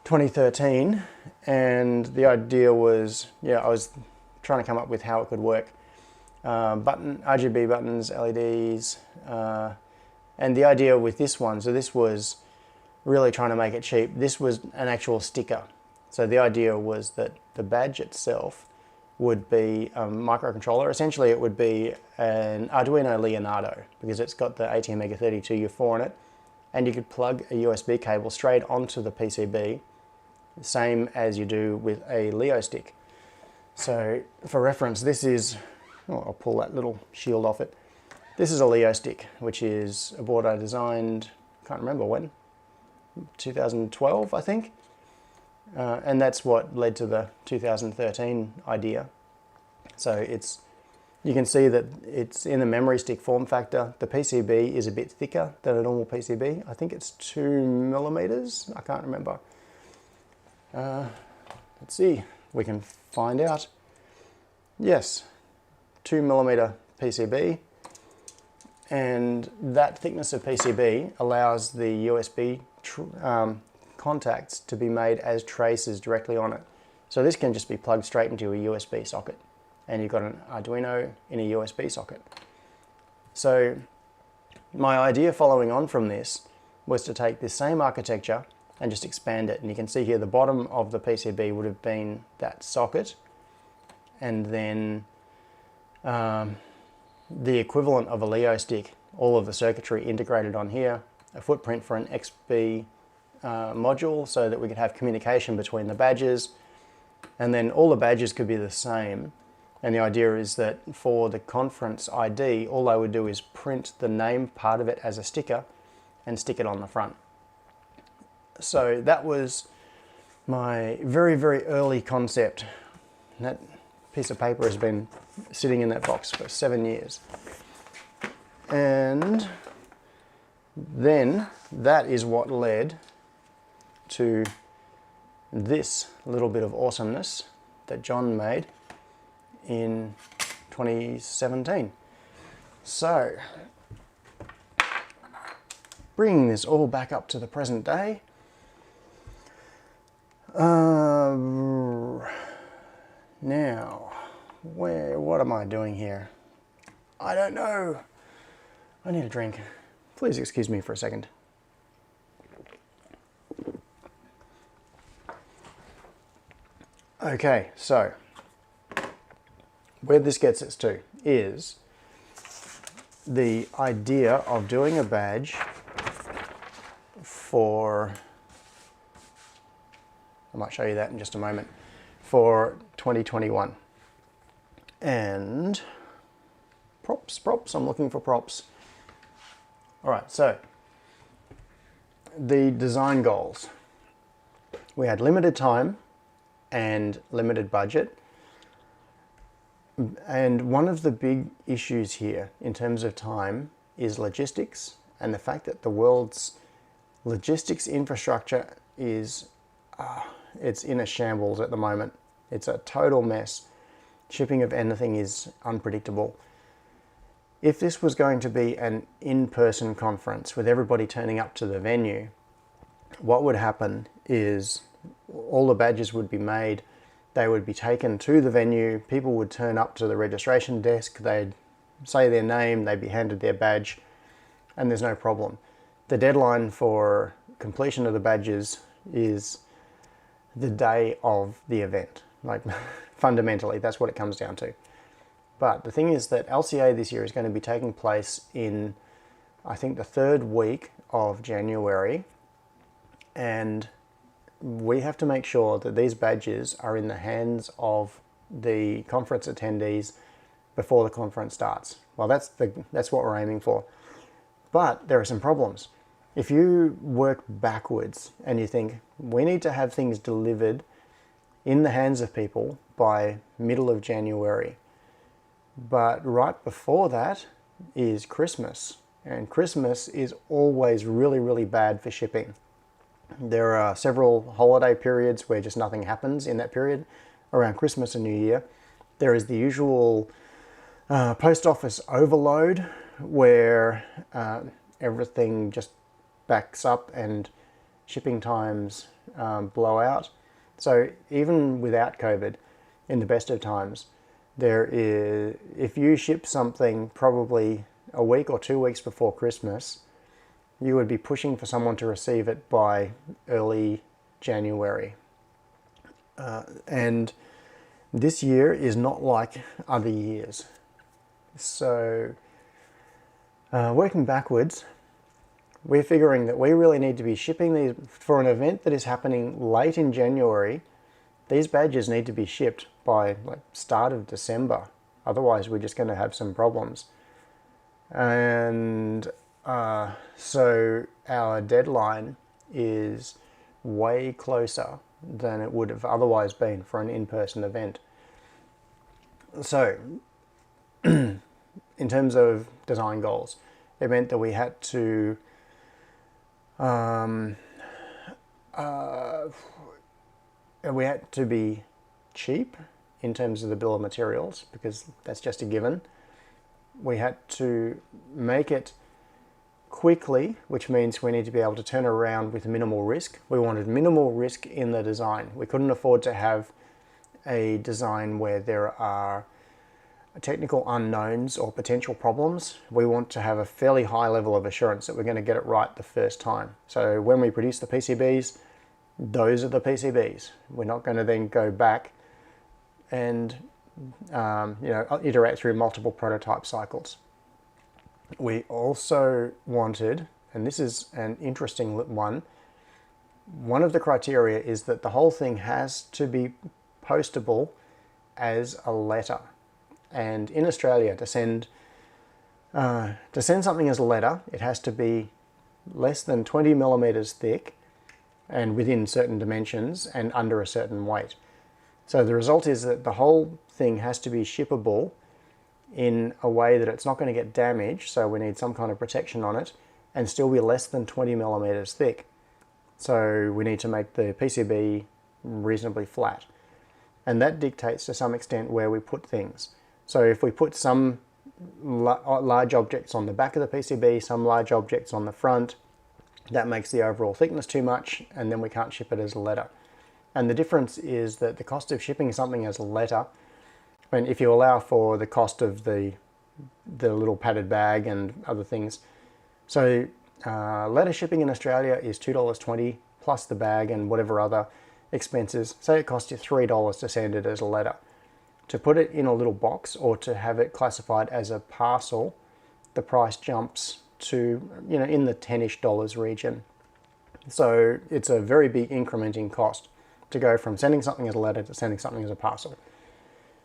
2013, and the idea was, I was trying to come up with how it could work. RGB buttons, LEDs, and the idea with this one, so this was really trying to make it cheap. This was an actual sticker. So the idea was that the badge itself would be a microcontroller. Essentially it would be an Arduino Leonardo, because it's got the ATmega 32U4 in it, and you could plug a USB cable straight onto the PCB, same as you do with a Leo stick. So for reference, this is, I'll pull that little shield off it. This is a Leo stick, which is a board I designed, can't remember when, 2012 I think. And that's what led to the 2013 idea. So you can see that it's in the memory stick form factor. The PCB is a bit thicker than a normal PCB. I think it's 2mm, I can't remember. Let's see, we can find out. Yes, 2mm PCB, and that thickness of PCB allows the USB contacts to be made as traces directly on it. So this can just be plugged straight into a USB socket, and you've got an Arduino in a USB socket. So my idea following on from this was to take this same architecture and just expand it. And you can see here the bottom of the PCB would have been that socket, and then the equivalent of a Leo stick, all of the circuitry integrated on here, a footprint for an XB module so that we could have communication between the badges, and then all the badges could be the same. And the idea is that for the conference ID, all I would do is print the name part of it as a sticker and stick it on the front. So that was my very, very early concept. That piece of paper has been sitting in that box for 7 years. And then that is what led to this little bit of awesomeness that John made in 2017. So, bringing this all back up to the present day, now, what am I doing here? I don't know. I need a drink. Please excuse me for a second. Okay, so where this gets us to is the idea of doing a badge for, I might show you that in just a moment, for 2021. And props, I'm looking for props. All right, so the design goals. We had limited time and limited budget. And one of the big issues here in terms of time is logistics, and the fact that the world's logistics infrastructure is it's in a shambles at the moment. It's a total mess. Shipping of anything is unpredictable. If this was going to be an in-person conference with everybody turning up to the venue, what would happen is all the badges would be made, they would be taken to the venue, people would turn up to the registration desk, they'd say their name, they'd be handed their badge, and there's no problem. The deadline for completion of the badges is the day of the event. Like, fundamentally, that's what it comes down to. But the thing is that LCA this year is going to be taking place in, I think, the third week of January, and we have to make sure that these badges are in the hands of the conference attendees before the conference starts. Well, that's what we're aiming for. But there are some problems. If you work backwards and you think, we need to have things delivered in the hands of people by middle of January, but right before that is Christmas, and Christmas is always really, really bad for shipping. There are several holiday periods where just nothing happens in that period around Christmas and New Year. There is the usual post office overload where everything just backs up and shipping times blow out. So even without COVID, in the best of times, there is, if you ship something probably a week or 2 weeks before Christmas, you would be pushing for someone to receive it by early January. And this year is not like other years. So working backwards, we're figuring that we really need to be shipping these for an event that is happening late in January. These badges need to be shipped by like start of December. Otherwise, we're just going to have some problems. And so our deadline is way closer than it would have otherwise been for an in-person event. So in terms of design goals, it meant that we had to be cheap in terms of the bill of materials, because that's just a given. We had to make it quickly, which means we need to be able to turn around with minimal risk. We wanted minimal risk in the design. We couldn't afford to have a design where there are technical unknowns or potential problems. We want to have a fairly high level of assurance that we're going to get it right the first time. So when we produce the PCBs, those are the PCBs. We're not going to then go back and iterate through multiple prototype cycles. We also wanted, and this is an interesting one of the criteria is that the whole thing has to be postable as a letter. And in Australia, to send something as a letter, it has to be less than 20 millimeters thick and within certain dimensions and under a certain weight. So the result is that the whole thing has to be shippable in a way that it's not going to get damaged, so we need some kind of protection on it, and still be less than 20 millimeters thick. So we need to make the PCB reasonably flat. And that dictates to some extent where we put things. So if we put some large objects on the back of the PCB, some large objects on the front, that makes the overall thickness too much, and then we can't ship it as a letter. And the difference is that the cost of shipping something as a letter, I mean, if you allow for the cost of the little padded bag and other things, so letter shipping in Australia is $2.20 plus the bag and whatever other expenses. Say it costs you $3 to send it as a letter. To put it in a little box or to have it classified as a parcel the price jumps to, in the 10-ish dollars region. So it's a very big increment in cost to go from sending something as a letter to sending something as a parcel.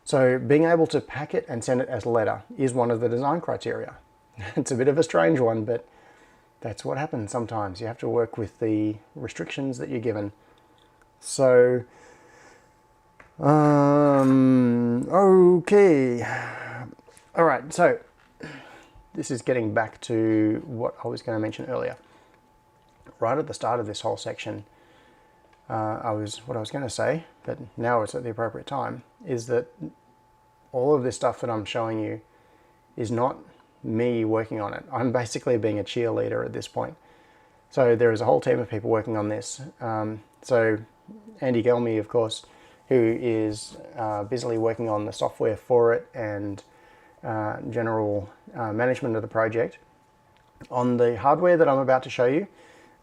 So being able to pack it and send it as a letter is one of the design criteria. It's a bit of a strange one, but that's what happens sometimes. You have to work with the restrictions that you're given. So, okay. All right, so this is getting back to what I was going to mention earlier. Right at the start of this whole section, what I was going to say, but now it's at the appropriate time, is that all of this stuff that I'm showing you is not me working on it. I'm basically being a cheerleader at this point. So there is a whole team of people working on this. So Andy Gelmy, of course, who is busily working on the software for it and general management of the project. On the hardware that I'm about to show you,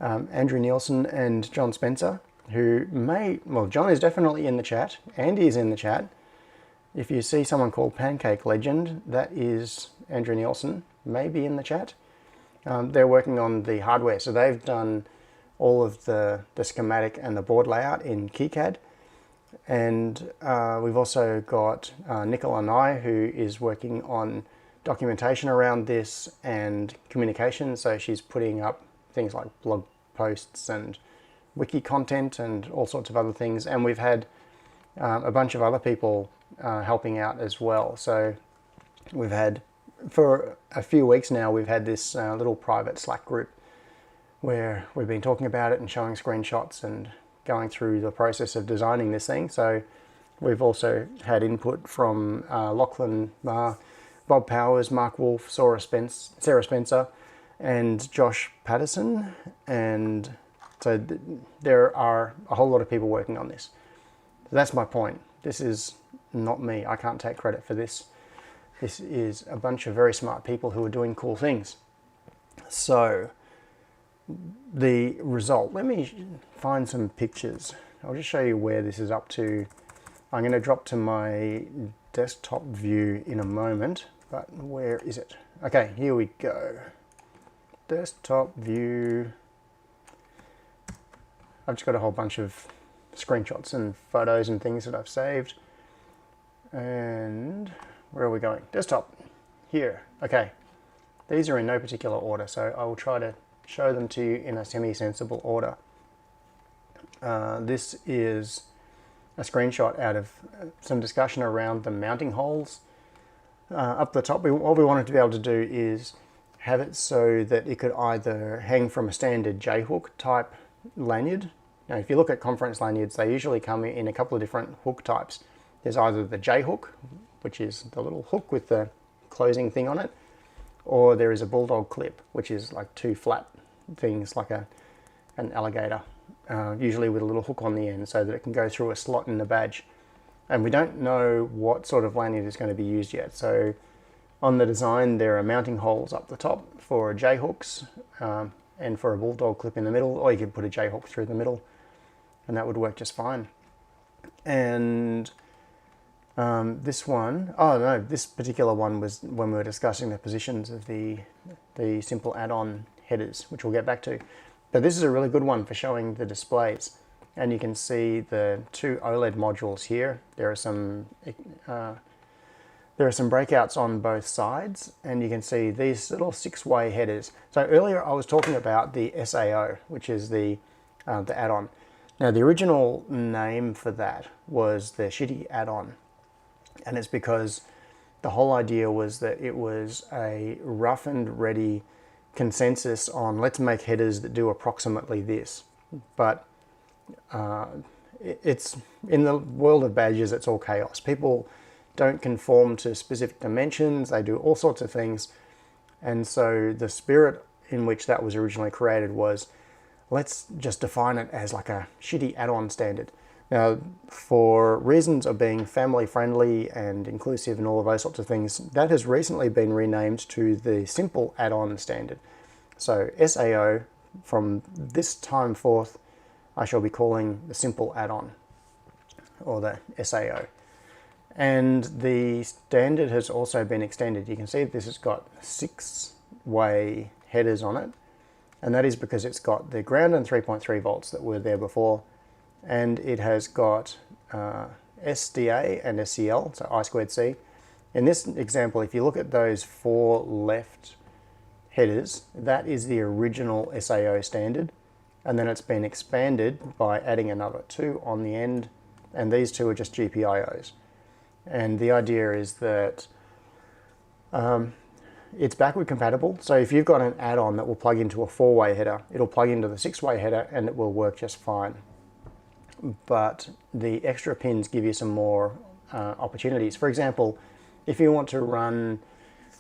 Andrew Nielsen and John Spencer, John is definitely in the chat, Andy is in the chat. If you see someone called Pancake Legend, that is Andrew Nielsen, maybe in the chat. They're working on the hardware, so they've done all of the schematic and the board layout in KiCad. And we've also got Nicola Nye, who is working on documentation around this and communication. So she's putting up things like blog posts and wiki content and all sorts of other things. And we've had a bunch of other people helping out as well. So we've had, for a few weeks now, we've had this little private Slack group where we've been talking about it and showing screenshots and going through the process of designing this thing. So we've also had input from Lachlan Marr, Bob Powers, Mark Wolf, Sarah Spencer, and Josh Patterson. And so there are a whole lot of people working on this. So that's my point. This is not me. I can't take credit for this. This is a bunch of very smart people who are doing cool things. So the result, let me find some pictures. I'll just show you where this is up to. I'm going to drop to my desktop view in a moment, but where is it? Okay, here we go. Desktop view. I've just got a whole bunch of screenshots and photos and things that I've saved. And where are we going? Desktop, here. Okay, these are in no particular order, so I will try to show them to you in a semi-sensible order. This is a screenshot out of some discussion around the mounting holes. Up the top, what we wanted to be able to do is have it so that it could either hang from a standard J-hook type lanyard. Now, if you look at conference lanyards, they usually come in a couple of different hook types. There's either the J-hook, which is the little hook with the closing thing on it, or there is a bulldog clip, which is like two flat things like an alligator, usually with a little hook on the end so that it can go through a slot in the badge. And we don't know what sort of lanyard is going to be used yet. So on the design, there are mounting holes up the top for J-hooks and for a bulldog clip in the middle, or you could put a J-hook through the middle and that would work just fine. And this one, oh no, this particular one was when we were discussing the positions of the simple add-on headers, which we'll get back to. But this is a really good one for showing the displays. And you can see the two OLED modules here. There are some breakouts on both sides, and you can see these little 6-way headers. So earlier I was talking about the SAO, which is the add-on. Now the original name for that was the shitty add-on. And it's because the whole idea was that it was a rough and ready consensus on let's make headers that do approximately this. But it's in the world of badges, it's all chaos. People don't conform to specific dimensions, they do all sorts of things. And so the spirit in which that was originally created was, let's just define it as like a shitty add-on standard. Now, for reasons of being family friendly and inclusive and all of those sorts of things, that has recently been renamed to the simple add-on standard. So SAO, from this time forth, I shall be calling the simple add-on, or the SAO. And the standard has also been extended. You can see this has got 6 6-way headers on it, and that is because it's got the ground and 3.3 volts that were there before, and it has got SDA and SCL, so I squared C. In this example, if you look at those 4 left headers, that is the original SAO standard, and then it's been expanded by adding another 2 on the end, and these 2 are just GPIOs. And the idea is that it's backward compatible, so if you've got an add-on that will plug into a 4-way header, it'll plug into the 6-way header and it will work just fine. But the extra pins give you some more opportunities. For example, if you want to run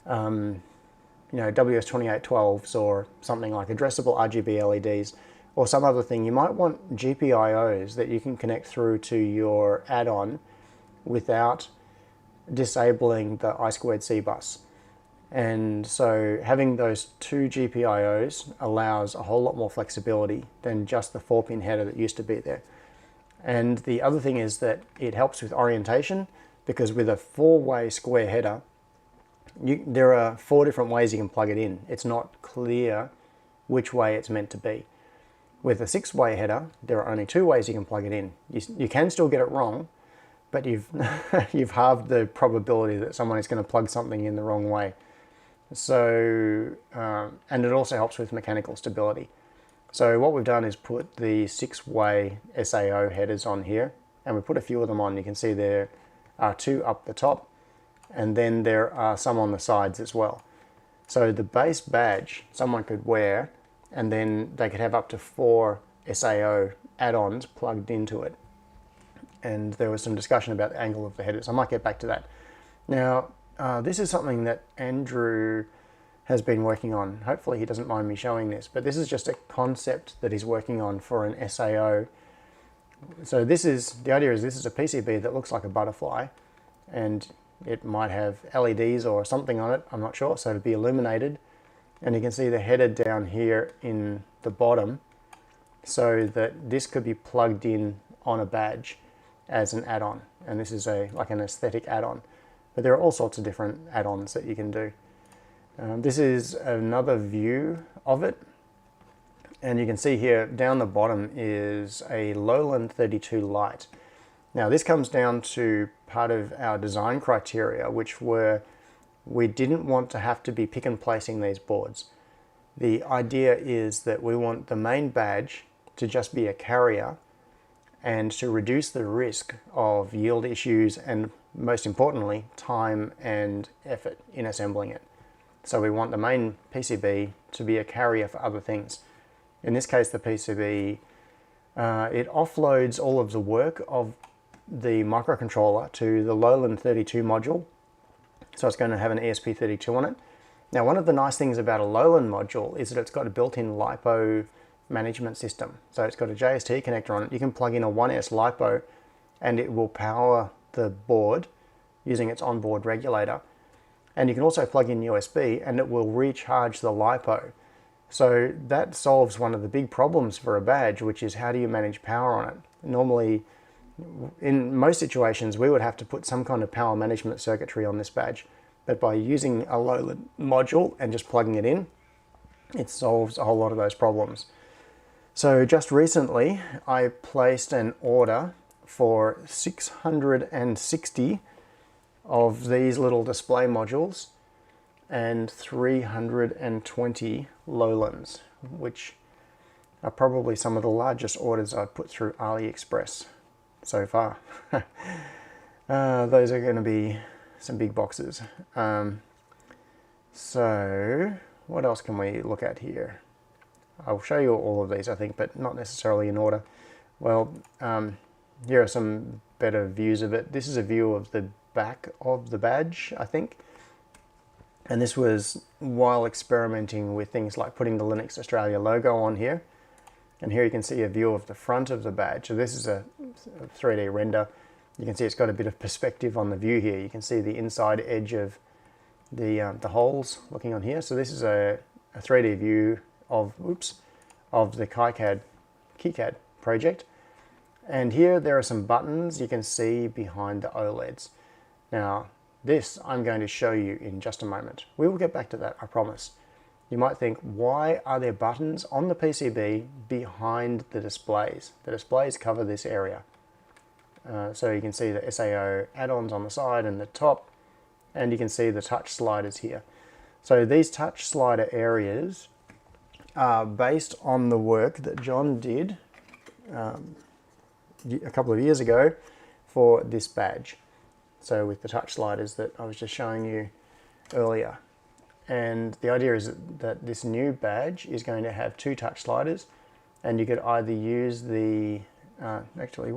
WS2812s or something like addressable RGB LEDs or some other thing, you might want GPIOs that you can connect through to your add-on without disabling the I2C bus. And so having those 2 GPIOs allows a whole lot more flexibility than just the 4-pin header that used to be there. And the other thing is that it helps with orientation, because with a 4-way square header, there are 4 different ways you can plug it in. It's not clear which way it's meant to be. With a 6-way header, there are only 2 ways you can plug it in. You can still get it wrong, but you've halved the probability that someone is going to plug something in the wrong way. So, and it also helps with mechanical stability. So what we've done is put the 6-way SAO headers on here, and we put a few of them on. You can see there are 2 up the top, and then there are some on the sides as well. So the base badge someone could wear, and then they could have up to 4 SAO add-ons plugged into it. And there was some discussion about the angle of the headers. I might get back to that. Now, this is something that Andrew has been working on. Hopefully he doesn't mind me showing this, but this is just a concept that he's working on for an SAO. So the idea is this is a PCB that looks like a butterfly, and it might have LEDs or something on it, I'm not sure, so it'll be illuminated. And you can see the header down here in the bottom, so that this could be plugged in on a badge as an add-on. And this is like an aesthetic add-on. But there are all sorts of different add-ons that you can do. This is another view of it. And you can see here down the bottom is a Lowland 32 light. Now this comes down to part of our design criteria, which were we didn't want to have to be pick and placing these boards. The idea is that we want the main badge to just be a carrier, and to reduce the risk of yield issues and, most importantly, time and effort in assembling it. So we want the main PCB to be a carrier for other things. In this case, the PCB, it offloads all of the work of the microcontroller to the Lowland 32 module. So it's going to have an ESP32 on it. Now, one of the nice things about a Lowland module is that it's got a built-in LiPo management system. So it's got a JST connector on it. You can plug in a 1S LiPo and it will power the board using its onboard regulator. And you can also plug in USB and it will recharge the LiPo. So that solves one of the big problems for a badge, which is how do you manage power on it? Normally, in most situations, we would have to put some kind of power management circuitry on this badge. But by using a Lowland module and just plugging it in, it solves a whole lot of those problems. So just recently, I placed an order for 660 of these little display modules and 320 Lowlands, which are probably some of the largest orders I've put through AliExpress so far. Those are going to be some big boxes. So what else can we look at here? I'll show you all of these, I think, but not necessarily in order. Well, here are some better views of it. This is a view of the back of the badge, I think. And this was while experimenting with things like putting the Linux Australia logo on here. And here you can see a view of the front of the badge. So this is a 3D render. You can see it's got a bit of perspective on the view here. You can see the inside edge of the holes looking on here. So this is a 3D view of the KiCad project. And here there are some buttons you can see behind the OLEDs. Now this I'm going to show you in just a moment. We will get back to that, I promise. you might think, why are there buttons on the PCB behind the displays? The displays cover this area. So you can see the SAO add-ons on the side and the top, and you can see the touch sliders here. So these touch slider areas are based on the work that John did a couple of years ago for this badge. So with the touch sliders that I was just showing you earlier. And the idea is that this new badge is going to have 2 touch sliders, and you could either use the, actually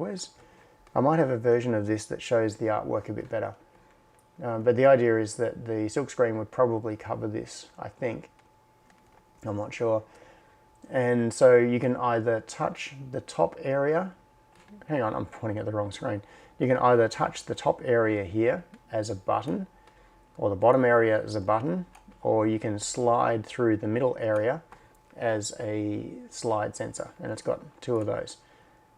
I might have a version of this that shows the artwork a bit better. But the idea is that the silkscreen would probably cover this, I think. I'm not sure. And so you can either touch the top area. Hang on, I'm pointing at the wrong screen. You can either touch the top area here as a button, or the bottom area as a button, or you can slide through the middle area as a slide sensor, and it's got 2 of those.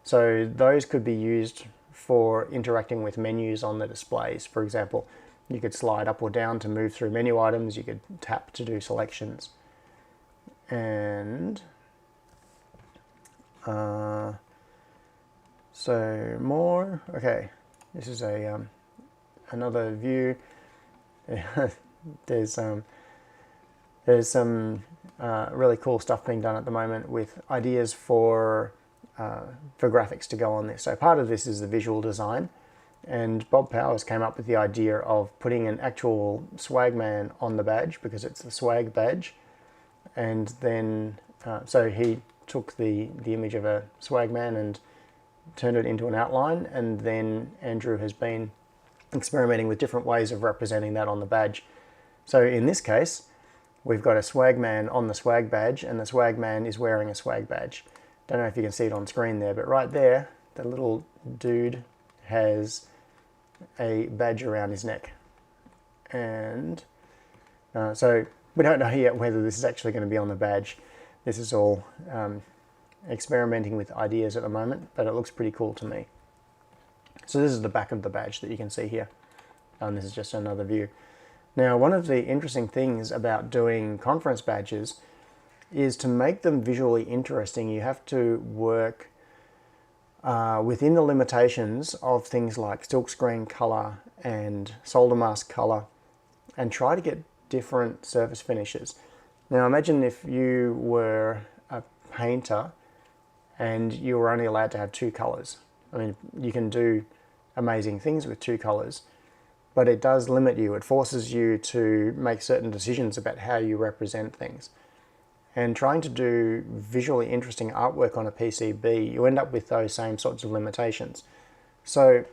So those could be used for interacting with menus on the displays. For example, you could slide up or down to move through menu items, you could tap to do selections. And so more, okay, this is a another view. There's some really cool stuff being done at the moment with ideas for graphics to go on this. So part of this is the visual design, and Bob Powers came up with the idea of putting an actual swagman on the badge because it's the swag badge. And then so he took the image of a swagman and turned it into an outline, and then Andrew has been experimenting with different ways of representing that on the badge. So in this case, we've got a swagman on the swag badge, and the swagman is wearing a swag badge. Don't know if you can see it on screen there, but right there, the little dude has a badge around his neck. And so we don't know yet whether this is actually going to be on the badge. This is all experimenting with ideas at the moment, but it looks pretty cool to me. So this is the back of the badge that you can see here. And this is just another view. Now, one of the interesting things about doing conference badges is to make them visually interesting, you have to work within the limitations of things like silkscreen color and solder mask color, and try to get different surface finishes. Now imagine if you were a painter and you were only allowed to have 2 colors. I mean, you can do amazing things with 2 colors, but it does limit you. It forces you to make certain decisions about how you represent things. And trying to do visually interesting artwork on a PCB, you end up with those same sorts of limitations. So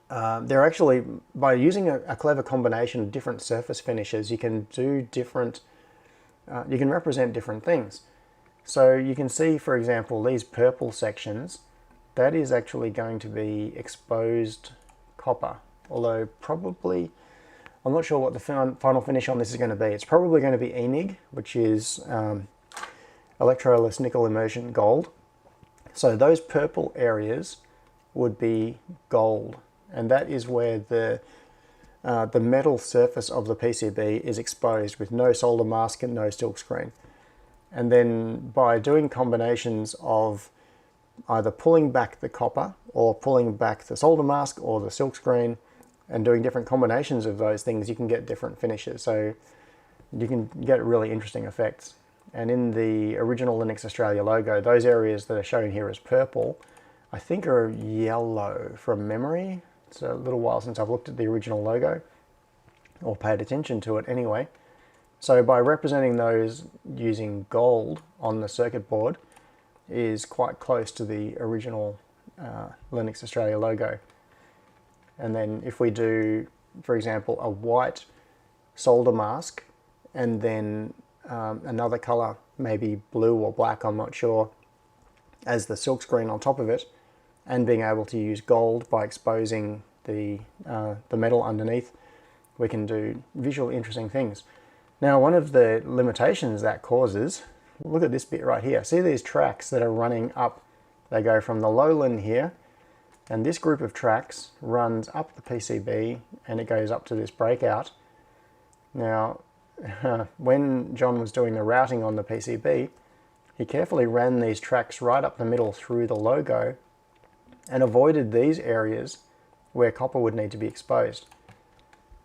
they're actually, by using a clever combination of different surface finishes, you can do different, you can represent different things. So you can see, for example, these purple sections, that is actually going to be exposed copper, although probably, I'm not sure what the final finish on this is going to be. It's probably going to be ENIG, which is electroless nickel immersion gold. So those purple areas would be gold, and that is where the metal surface of the PCB is exposed with no solder mask and no silkscreen. And then by doing combinations of either pulling back the copper or pulling back the solder mask or the silkscreen, and doing different combinations of those things, you can get different finishes. So you can get really interesting effects. And in the original Linux Australia logo, those areas that are shown here as purple, I think are yellow from memory. It's a little while since I've looked at the original logo, or paid attention to it anyway. So by representing those using gold on the circuit board is quite close to the original Linux Australia logo. And then if we do, for example, a white solder mask and then another color, maybe blue or black, I'm not sure, as the silkscreen on top of it, and being able to use gold by exposing the metal underneath, we can do visually interesting things. Now, one of the limitations that causes, look at this bit right here. See these tracks that are running up? They go from the lowland here, and this group of tracks runs up the PCB and it goes up to this breakout. Now, when John was doing the routing on the PCB, he carefully ran these tracks right up the middle through the logo and avoided these areas where copper would need to be exposed.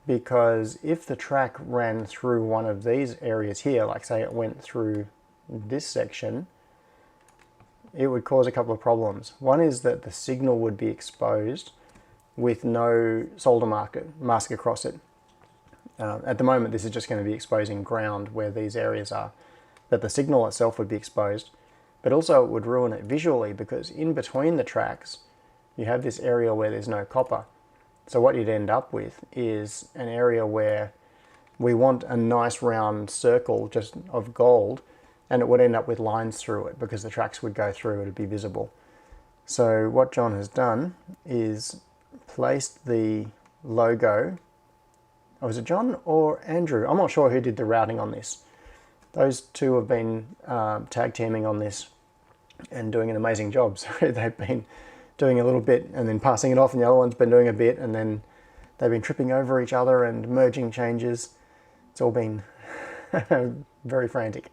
Because if the track ran through one of these areas here, like say it went through this section, it would cause a couple of problems. One is that the signal would be exposed with no solder mask across it. At the moment, this is just going to be exposing ground where these areas are, but the signal itself would be exposed. But also it would ruin it visually, because in between the tracks, you have this area where there's no copper. So what you'd end up with is an area where we want a nice round circle just of gold, and it would end up with lines through it because the tracks would go through, it would be visible. So what John has done is placed the logo. Oh, was it John or Andrew? I'm not sure who did the routing on this. Those two have been tag teaming on this and doing an amazing job. So they've been doing a little bit and then passing it off, and the other one's been doing a bit, and then they've been tripping over each other and merging changes. It's all been very frantic,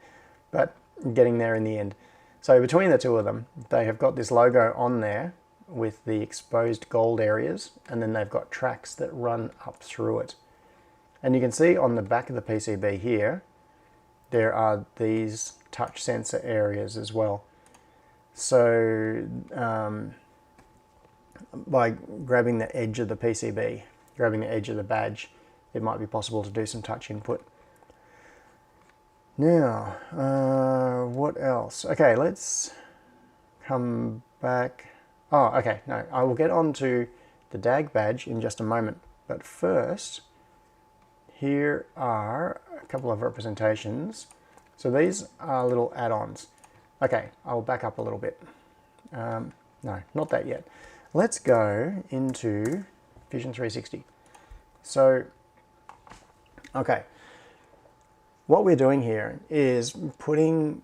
but getting there in the end. So between the two of them, they have got this logo on there with the exposed gold areas, and then they've got tracks that run up through it. And you can see on the back of the PCB here, there are these touch sensor areas as well. So by grabbing the edge of the PCB, grabbing the edge of the badge, it might be possible to do some touch input. Now, what else? Okay, let's come back. Oh, okay, no, I will get on to the DAG badge in just a moment. But first, here are a couple of representations. So these are little add-ons. Okay, I'll back up a little bit. No, not that yet. Let's go into Fusion 360. So, okay, what we're doing here is putting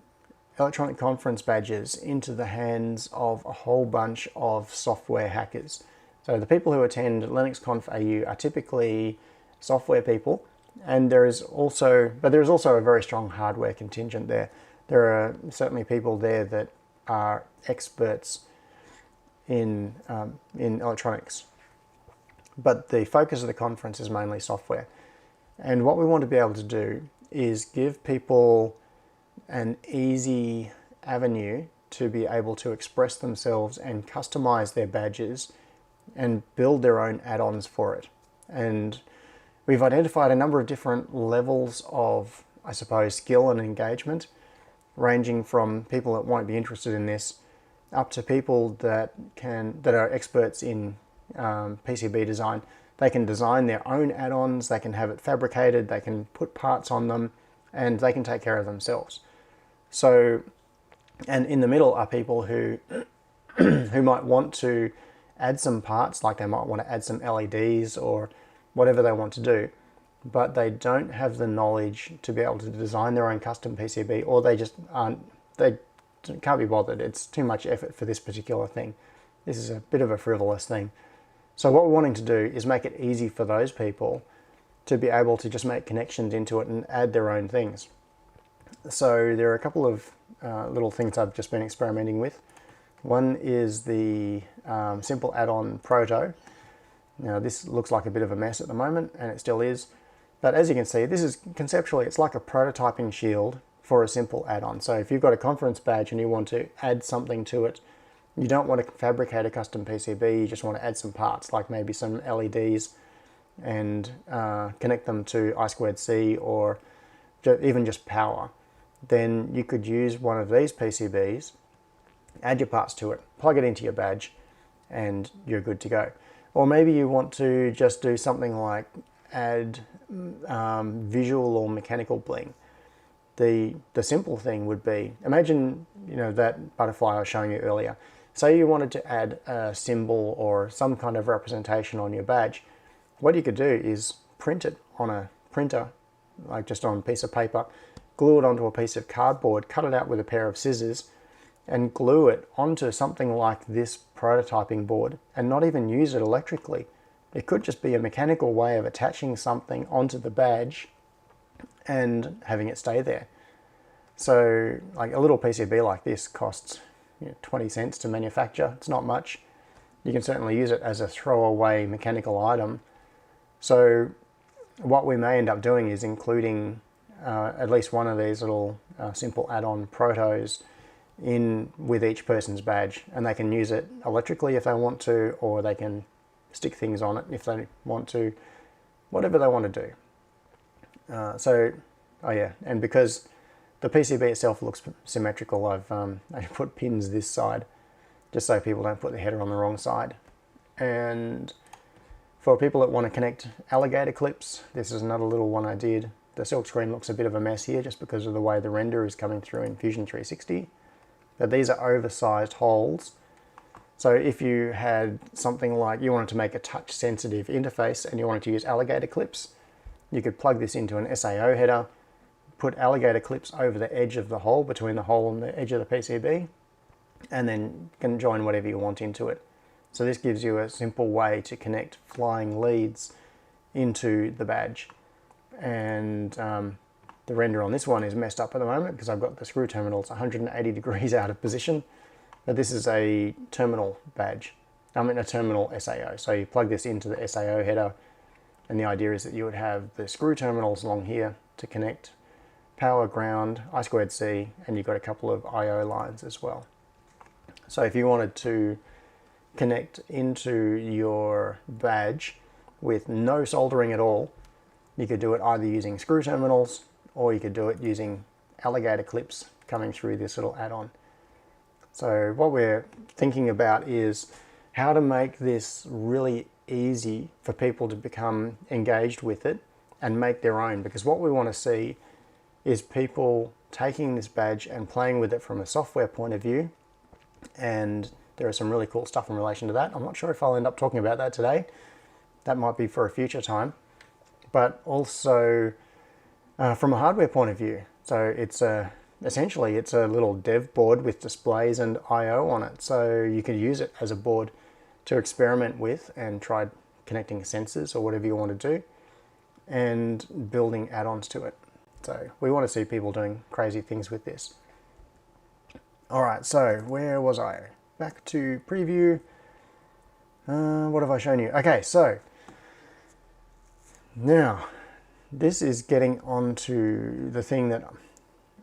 electronic conference badges into the hands of a whole bunch of software hackers. So the people who attend LinuxConf AU are typically software people, and there is also a very strong hardware contingent there. There are certainly people there that are experts in electronics, but the focus of the conference is mainly software. And what we want to be able to do is give people an easy avenue to be able to express themselves and customize their badges and build their own add-ons for it. And we've identified a number of different levels of, I suppose, skill and engagement, ranging from people that won't be interested in this up to people that are experts in PCB design. They can design their own add-ons, they can have it fabricated, they can put parts on them, and they can take care of themselves. So, and in the middle are people who who might want to add some parts, like they might want to add some LEDs or whatever they want to do, but they don't have the knowledge to be able to design their own custom PCB, or they just they can't be bothered. It's too much effort for this particular thing. This is a bit of a frivolous thing. So what we're wanting to do is make it easy for those people to be able to just make connections into it and add their own things. So there are a couple of little things I've just been experimenting with. One is the simple add-on proto. Now this looks like a bit of a mess at the moment, and it still is. But as you can see, this is conceptually, it's like a prototyping shield for a simple add-on. So if you've got a conference badge and you want to add something to it, you don't want to fabricate a custom PCB, you just want to add some parts, like maybe some LEDs, and connect them to I2C or even just power. Then you could use one of these PCBs, add your parts to it, plug it into your badge, and you're good to go. Or maybe you want to just do something like add visual or mechanical bling. The simple thing would be, imagine that butterfly I was showing you earlier. Say you wanted to add a symbol or some kind of representation on your badge. What you could do is print it on a printer, like just on a piece of paper, glue it onto a piece of cardboard, cut it out with a pair of scissors, and glue it onto something like this prototyping board, and not even use it electrically. It could just be a mechanical way of attaching something onto the badge and having it stay there. So like a little PCB like this costs 20 cents to manufacture. It's not much. You can certainly use it as a throwaway mechanical item. So what we may end up doing is including at least one of these little simple add-on protos in with each person's badge, and they can use it electrically if they want to, or they can stick things on it if they want to, whatever they want to do. Oh yeah, and because the PCB itself looks symmetrical, I've I put pins this side just so people don't put the header on the wrong side. And for people that want to connect alligator clips, this is another little one I did. The silk screen looks a bit of a mess here just because of the way the render is coming through in Fusion 360. But these are oversized holes. So if you had something like you wanted to make a touch sensitive interface and you wanted to use alligator clips, you could plug this into an SAO header, put alligator clips over the edge of the hole, between the hole and the edge of the PCB, and then can join whatever you want into it. So this gives you a simple way to connect flying leads into the badge. And the render on this one is messed up at the moment because I've got the screw terminals 180 degrees out of position. But this is a terminal badge. I mean a terminal SAO. So you plug this into the SAO header, and the idea is that you would have the screw terminals along here to connect power, ground, I2C, and you've got a couple of I/O lines as well. So if you wanted to connect into your badge with no soldering at all, you could do it either using screw terminals, or you could do it using alligator clips coming through this little add-on. So what we're thinking about is how to make this really easy for people to become engaged with it and make their own, because what we want to see is people taking this badge and playing with it from a software point of view. And there is some really cool stuff in relation to that. I'm not sure if I'll end up talking about that today. That might be for a future time. But also from a hardware point of view. So it's essentially it's a little dev board with displays and I/O on it. So you could use it as a board to experiment with and try connecting sensors or whatever you want to do and building add-ons to it. So we want to see people doing crazy things with this. All right, so where was I? Back to preview. What have I shown you? Okay, so now this is getting on to the thing that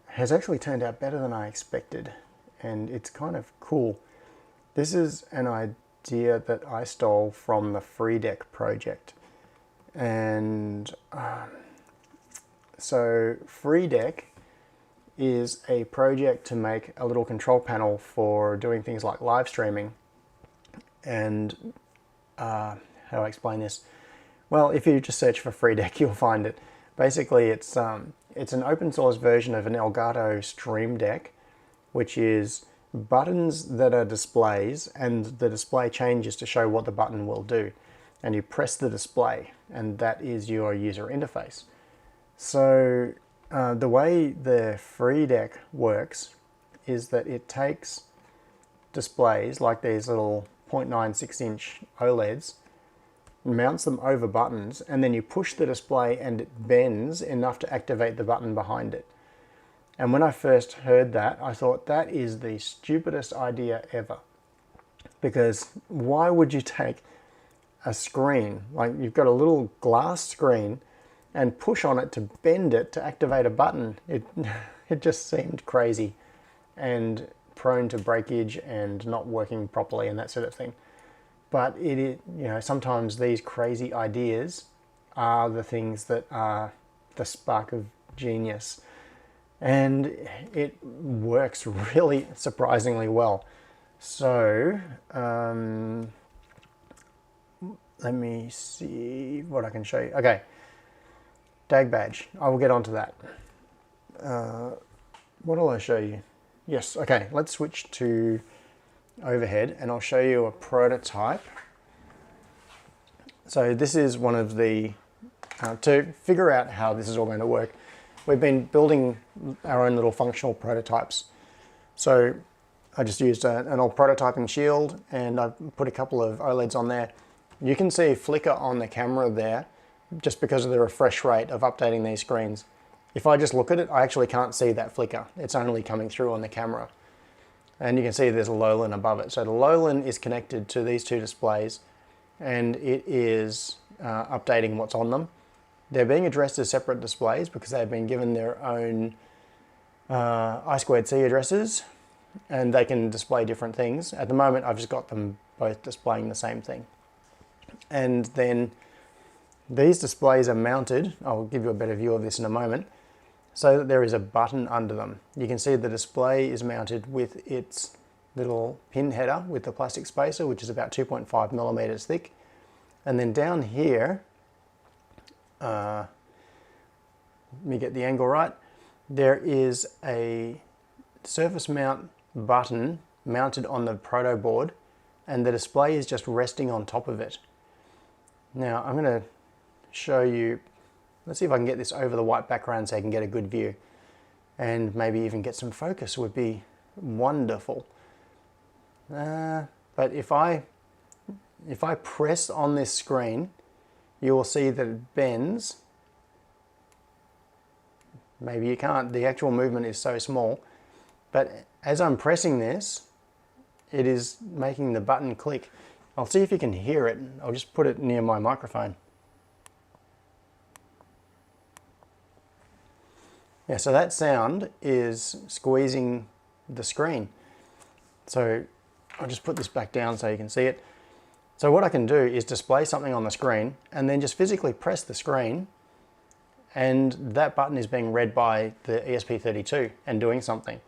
has actually turned out better than I expected, and it's kind of cool. This is an idea that I stole from the FreeDeck project. And so FreeDeck is a project to make a little control panel for doing things like live streaming. And how do I explain this? Well, if you just search for FreeDeck, you'll find it. Basically, it's an open source version of an Elgato Stream Deck, which is buttons that are displays, and the display changes to show what the button will do. And you press the display, and that is your user interface. So the way the FreeDeck works is that it takes displays like these little 0.96 inch OLEDs, mounts them over buttons, and then you push the display and it bends enough to activate the button behind it. And when I first heard that, I thought that is the stupidest idea ever. Because why would you take a screen, like you've got a little glass screen, and push on it to bend it to activate a button? It just seemed crazy and prone to breakage and not working properly and that sort of thing. But sometimes these crazy ideas are the things that are the spark of genius. And it works really surprisingly well. So, let me see what I can show you. Okay, DAG badge. I will get onto that. What will I show you? Yes, okay, let's switch to overhead and I'll show you a prototype. So this is one of the, to figure out how this is all going to work, we've been building our own little functional prototypes. So I just used an old prototyping shield and I put a couple of OLEDs on there. You can see a flicker on the camera there just because of the refresh rate of updating these screens. if I just look at it, I actually can't see that flicker. It's only coming through on the camera. And you can see there's a Lowland above it. So the Lowland is connected to these two displays, and it is updating what's on them. They're being addressed as separate displays because they've been given their own I2C addresses, and they can display different things. At the moment, I've just got them both displaying the same thing. And then these displays are mounted, I'll give you a better view of this in a moment, so that there is a button under them. You can see the display is mounted with its little pin header with the plastic spacer, which is about 2.5 millimeters thick. And then down here, let me get the angle right, there is a surface mount button mounted on the proto board, and the display is just resting on top of it. Now I'm going to show you, let's see if I can get this over the white background so I can get a good view, and maybe even get some focus would be wonderful. But if I press on this screen, you will see that it bends. Maybe you can't, the actual movement is so small, but as I'm pressing this, it is making the button click. I'll see if you can hear it. I'll just put it near my microphone. Yeah, so that sound is squeezing the screen. So I'll just put this back down so you can see it. So what I can do is display something on the screen and then just physically press the screen, and that button is being read by the ESP32 and doing something.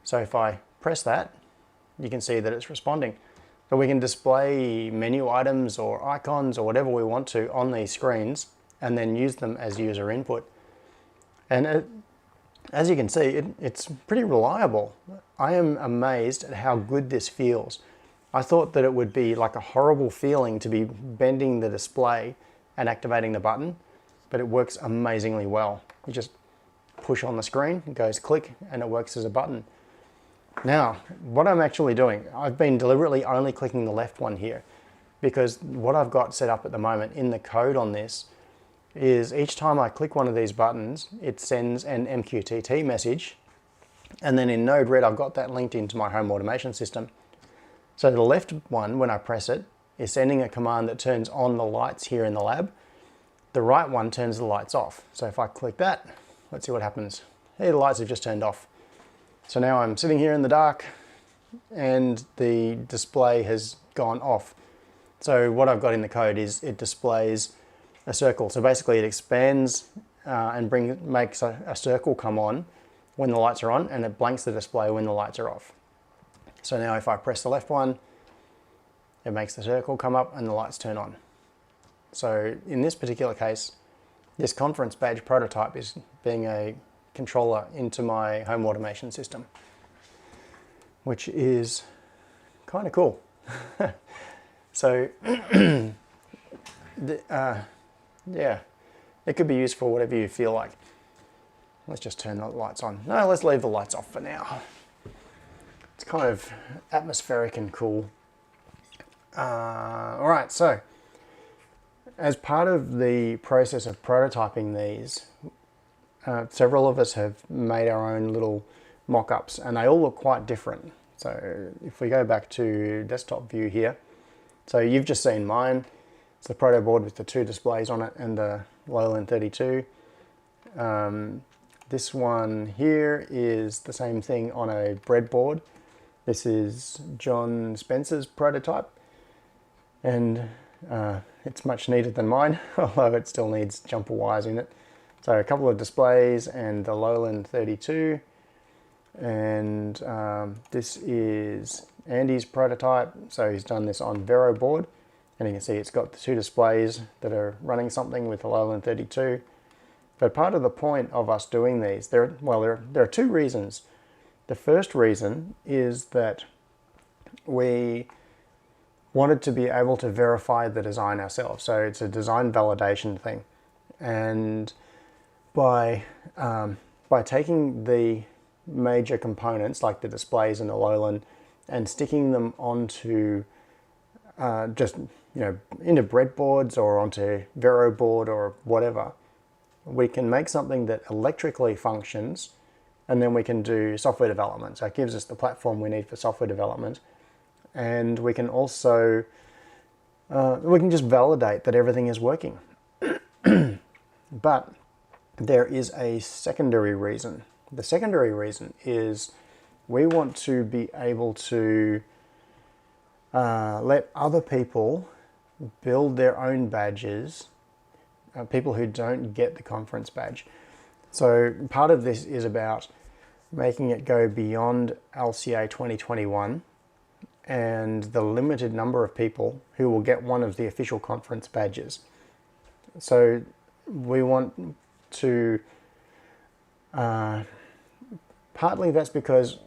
So if I press that, you can see that it's responding. So we can display menu items or icons or whatever we want to on these screens and then use them as user input. And as you can see, it's pretty reliable. I am amazed at how good this feels. I thought that it would be like a horrible feeling to be bending the display and activating the button, but it works amazingly well. You just push on the screen, it goes click, and it works as a button. Now, what I'm actually doing, I've been deliberately only clicking the left one here, because what I've got set up at the moment in the code on this is each time I click one of these buttons, it sends an MQTT message, and then in Node-RED I've got that linked into my home automation system. So the left one, when I press it, is sending a command that turns on the lights here in the lab. The right one turns the lights off. So if I click that, let's see what happens. Hey, the lights have just turned off. So now I'm sitting here in the dark and the display has gone off. So what I've got in the code is it displays a circle. So basically it expands and makes a circle come on when the lights are on, and it blanks the display when the lights are off. So now if I press the left one, it makes the circle come up and the lights turn on. So in this particular case, this conference badge prototype is being a controller into my home automation system, which is kind of cool. So yeah, it could be used for whatever you feel like. Let's just turn the lights on. No, let's leave the lights off for now. It's kind of atmospheric and cool. All right, so as part of the process of prototyping these, several of us have made our own little mock-ups, and they all look quite different. So if we go back to desktop view here, so you've just seen mine. It's the proto board with the two displays on it and the Lowland 32. This one here is the same thing on a breadboard. This is John Spencer's prototype, and it's much neater than mine, although it still needs jumper wires in it. So a couple of displays and the Lowland 32, and this is Andy's prototype. So he's done this on Vero board, and you can see it's got the two displays that are running something with the Lowland 32. But part of the point of us doing these, there are two reasons. The first reason is that we wanted to be able to verify the design ourselves. So it's a design validation thing. And by taking the major components like the displays and the Lowland and sticking them onto into breadboards or onto Vero board or whatever, we can make something that electrically functions, and then we can do software development. So it gives us the platform we need for software development. And we can also, we can just validate that everything is working. But there is a secondary reason. The secondary reason is we want to be able to let other people build their own badges, people who don't get the conference badge. So part of this is about making it go beyond LCA 2021 and the limited number of people who will get one of the official conference badges. So we want to, partly that's because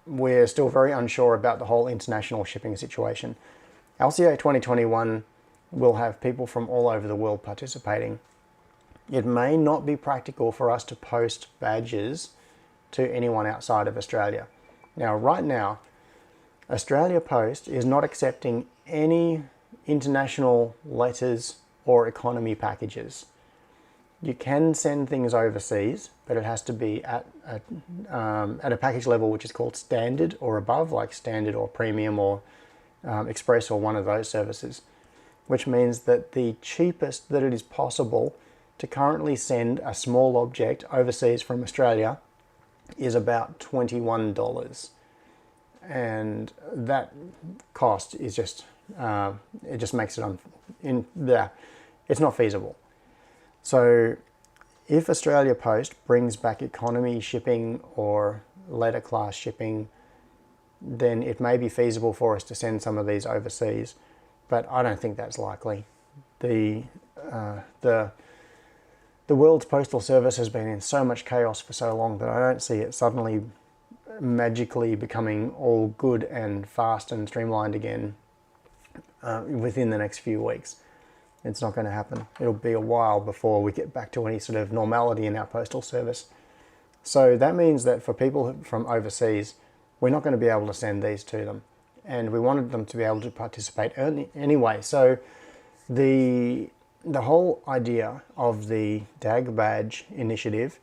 we're still very unsure about the whole international shipping situation. LCA 2021 will have people from all over the world participating. It may not be practical for us to post badges to anyone outside of Australia. Now, right now, Australia Post is not accepting any international letters or economy packages. You can send things overseas, but it has to be at a package level which is called standard or above, like standard or premium or express or one of those services, which means that the cheapest that it is possible to currently send a small object overseas from Australia is about $21. And that cost is just, it just makes it, it's not feasible. So if Australia Post brings back economy shipping or letter class shipping, then it may be feasible for us to send some of these overseas, but I don't think that's likely. The world's postal service has been in so much chaos for so long that I don't see it suddenly magically becoming all good and fast and streamlined again within the next few weeks. It's not going to happen. It'll be a while before we get back to any sort of normality in our postal service. So that means that for people from overseas, we're not going to be able to send these to them. And we wanted them to be able to participate anyway. So the whole idea of the DAG badge initiative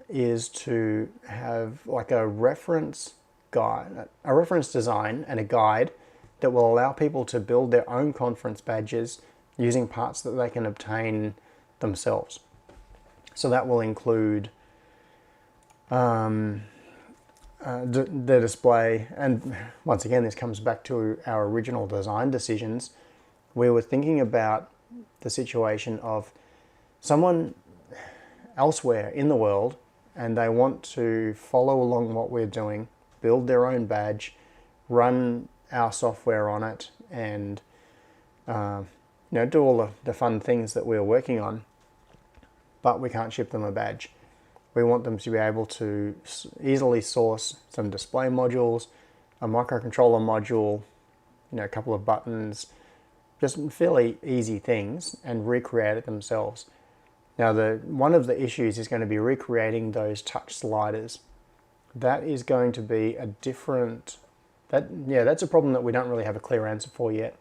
is to have like a reference guide, a reference design and a guide that will allow people to build their own conference badges using parts that they can obtain themselves. So that will include the display, and once again this comes back to our original design decisions. We were thinking about the situation of someone elsewhere in the world and they want to follow along what we're doing, build their own badge, run our software on it, and do all the fun things that we're working on, but we can't ship them a badge. We want them to be able to easily source some display modules, a microcontroller module, a couple of buttons, just fairly easy things, and recreate it themselves. Now, one of the issues is going to be recreating those touch sliders. That is going to be a different, that's a problem that we don't really have a clear answer for yet.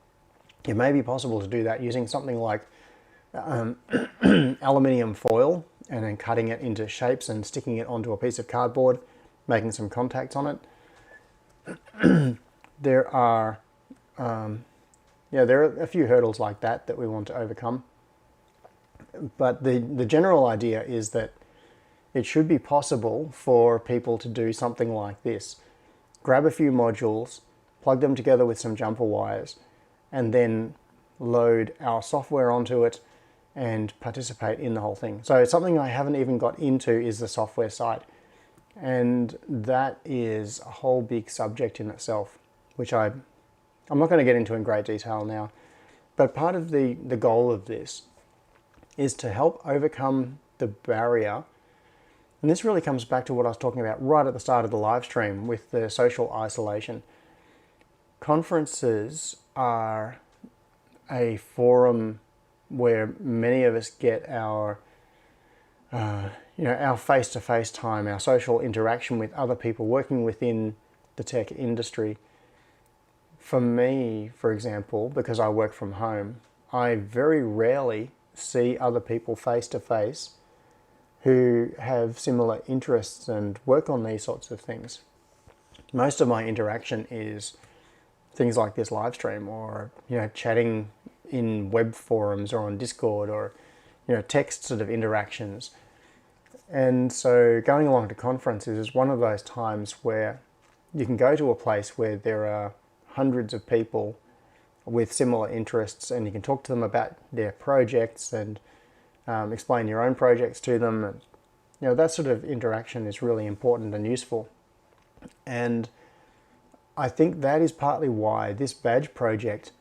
It may be possible to do that using something like aluminium foil and then cutting it into shapes and sticking it onto a piece of cardboard, making some contacts on it. There are a few hurdles like that we want to overcome. But the general idea is that it should be possible for people to do something like this. Grab a few modules, plug them together with some jumper wires, and then load our software onto it and participate in the whole thing. So something I haven't even got into is the software side. And that is a whole big subject in itself, which I'm not going to get into in great detail now. But part of the goal of this is to help overcome the barrier. And this really comes back to what I was talking about right at the start of the live stream with the social isolation. Conferences are a forum where many of us get our face-to-face time, our social interaction with other people working within the tech industry. For me, for example, because I work from home, I very rarely see other people face-to-face who have similar interests and work on these sorts of things. Most of my interaction is things like this live stream, or chatting in web forums or on Discord, or text sort of interactions. And so going along to conferences is one of those times where you can go to a place where there are hundreds of people with similar interests, and you can talk to them about their projects and explain your own projects to them. And that sort of interaction is really important and useful. And I think that is partly why this badge project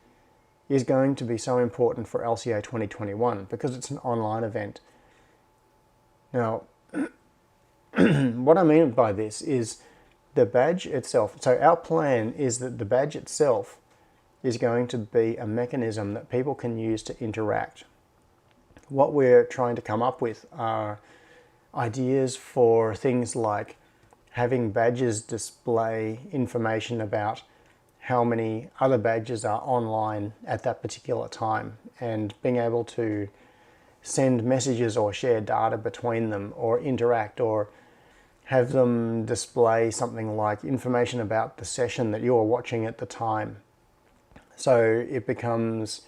is going to be so important for LCA 2021, because it's an online event. Now, what I mean by this is the badge itself. So our plan is that the badge itself is going to be a mechanism that people can use to interact. What we're trying to come up with are ideas for things like having badges display information about how many other badges are online at that particular time, and being able to send messages or share data between them, or interact, or have them display something like information about the session that you're watching at the time. So it becomes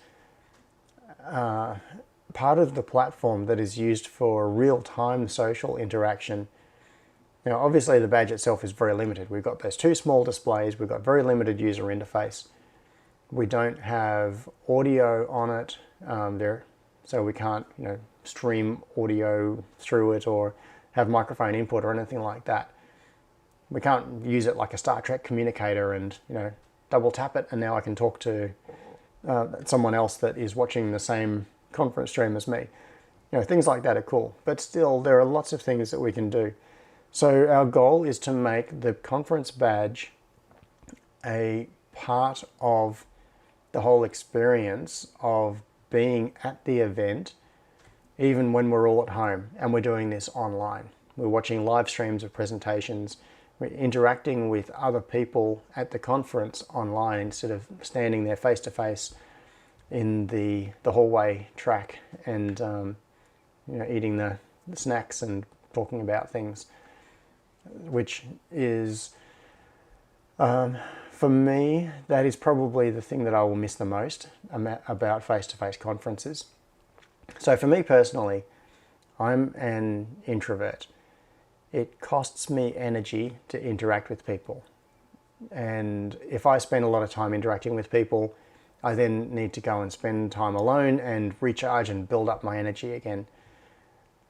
part of the platform that is used for real-time social interaction. Now, obviously the badge itself is very limited. We've got those two small displays, we've got very limited user interface. We don't have audio on it, so we can't stream audio through it or have microphone input or anything like that. We can't use it like a Star Trek communicator and double tap it and now I can talk to someone else that is watching the same conference stream as me. Things like that are cool, but still there are lots of things that we can do. So our goal is to make the conference badge a part of the whole experience of being at the event, even when we're all at home and we're doing this online. We're watching live streams of presentations, we're interacting with other people at the conference online instead of standing there face to face in the hallway track and eating the snacks and talking about things, which is, for me, that is probably the thing that I will miss the most about face-to-face conferences. So for me personally, I'm an introvert. It costs me energy to interact with people. And if I spend a lot of time interacting with people, I then need to go and spend time alone and recharge and build up my energy again.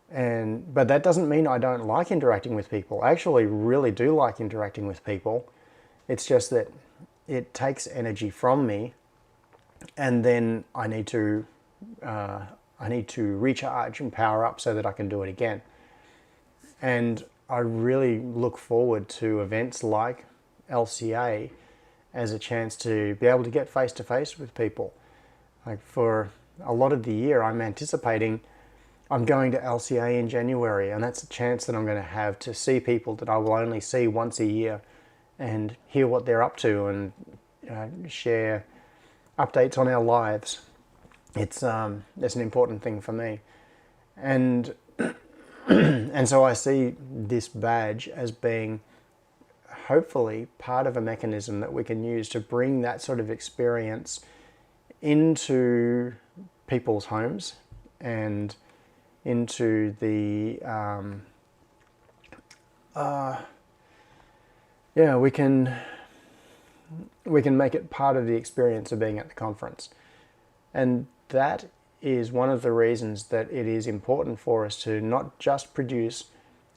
But that doesn't mean I don't like interacting with people. I actually really do like interacting with people. It's just that it takes energy from me, and then I need to recharge and power up so that I can do it again. And I really look forward to events like LCA as a chance to be able to get face to face with people. Like for a lot of the year, I'm anticipating I'm going to LCA in January, and that's a chance that I'm going to have to see people that I will only see once a year and hear what they're up to and share updates on our lives. It's an important thing for me. And and so I see this badge as being hopefully part of a mechanism that we can use to bring that sort of experience into people's homes and into the we can make it part of the experience of being at the conference. And that is one of the reasons that it is important for us to not just produce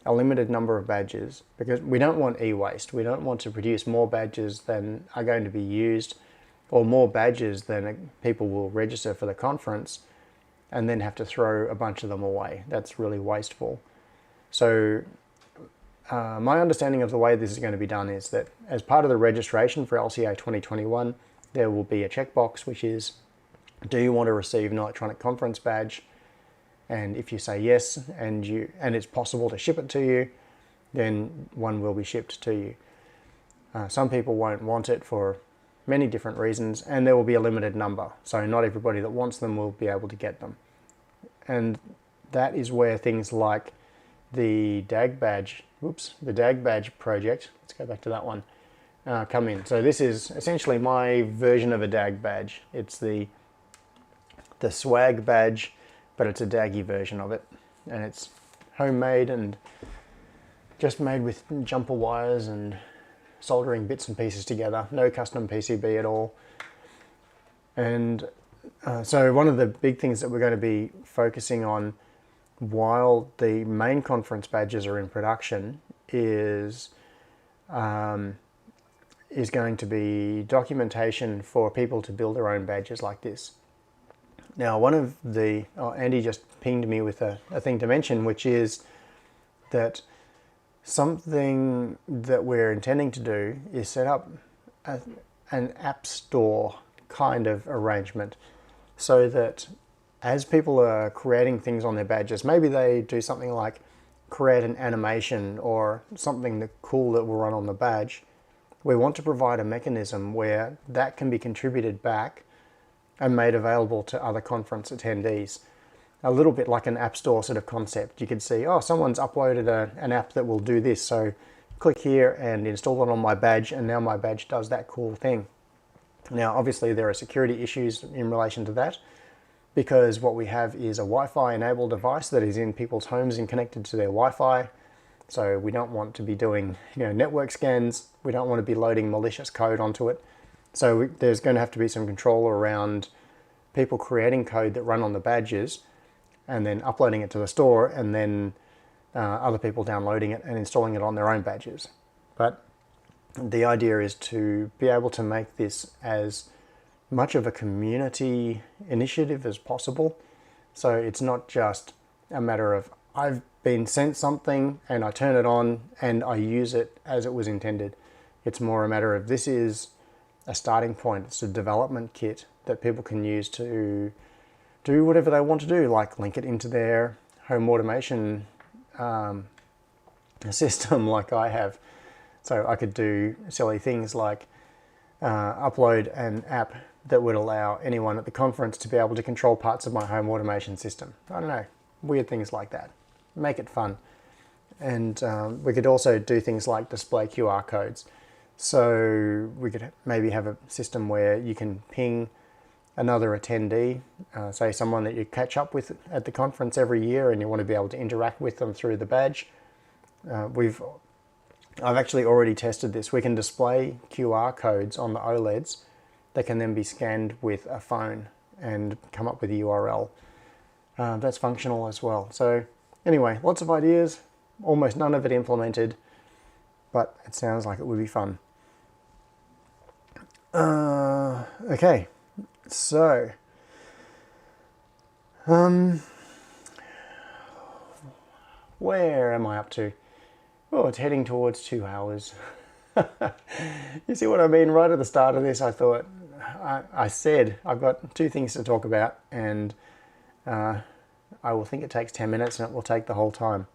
a limited number of badges, because we don't want e-waste. We don't want to produce more badges than are going to be used, or more badges than people will register for the conference and then have to throw a bunch of them away. That's really wasteful. So my understanding of the way this is going to be done is that as part of the registration for LCA 2021, there will be a checkbox which is, do you want to receive an electronic conference badge? And if you say yes, and it's possible to ship it to you, then one will be shipped to you. Some people won't want it for many different reasons, and there will be a limited number. So not everybody that wants them will be able to get them. And that is where things like the DAG badge, the DAG badge project, let's go back to that one, come in. So this is essentially my version of a DAG badge. It's the swag badge, but it's a DAGgy version of it. And it's homemade and just made with jumper wires and soldering bits and pieces together. No custom PCB at all. And so one of the big things that we're going to be focusing on while the main conference badges are in production is going to be documentation for people to build their own badges like this. Now, one of the, Andy just pinged me with a thing to mention, which is that something that we're intending to do is set up an app store kind of arrangement, so that as people are creating things on their badges, maybe they do something like create an animation or something cool that will run on the badge. We want to provide a mechanism where that can be contributed back and made available to other conference attendees. A little bit like an app store sort of concept. You could see, oh, someone's uploaded an app that will do this, so click here and install it on my badge, and now my badge does that cool thing. Now, obviously there are security issues in relation to that, because what we have is a Wi-Fi enabled device that is in people's homes and connected to their Wi-Fi. So we don't want to be doing, network scans. We don't want to be loading malicious code onto it. So there's going to have to be some control around people creating code that run on the badges and then uploading it to the store, and then other people downloading it and installing it on their own badges. But the idea is to be able to make this as much of a community initiative as possible. So it's not just a matter of I've been sent something and I turn it on and I use it as it was intended. It's more a matter of this is a starting point. It's a development kit that people can use to do whatever they want to do, like link it into their home automation system like I have. So I could do silly things like upload an app that would allow anyone at the conference to be able to control parts of my home automation system. I don't know, weird things like that. Make it fun. And we could also do things like display QR codes. So we could maybe have a system where you can ping another attendee, say someone that you catch up with at the conference every year and you want to be able to interact with them through the badge. I've actually already tested this. We can display QR codes on the OLEDs that can then be scanned with a phone and come up with a URL. That's functional as well. So anyway, lots of ideas, almost none of it implemented, but it sounds like it would be fun. Okay, so where am I up to? Oh, it's heading towards 2 hours. You see what I mean? Right at the start of this, I thought, I said I've got 2 things to talk about, and I will think it takes 10 minutes and it will take the whole time.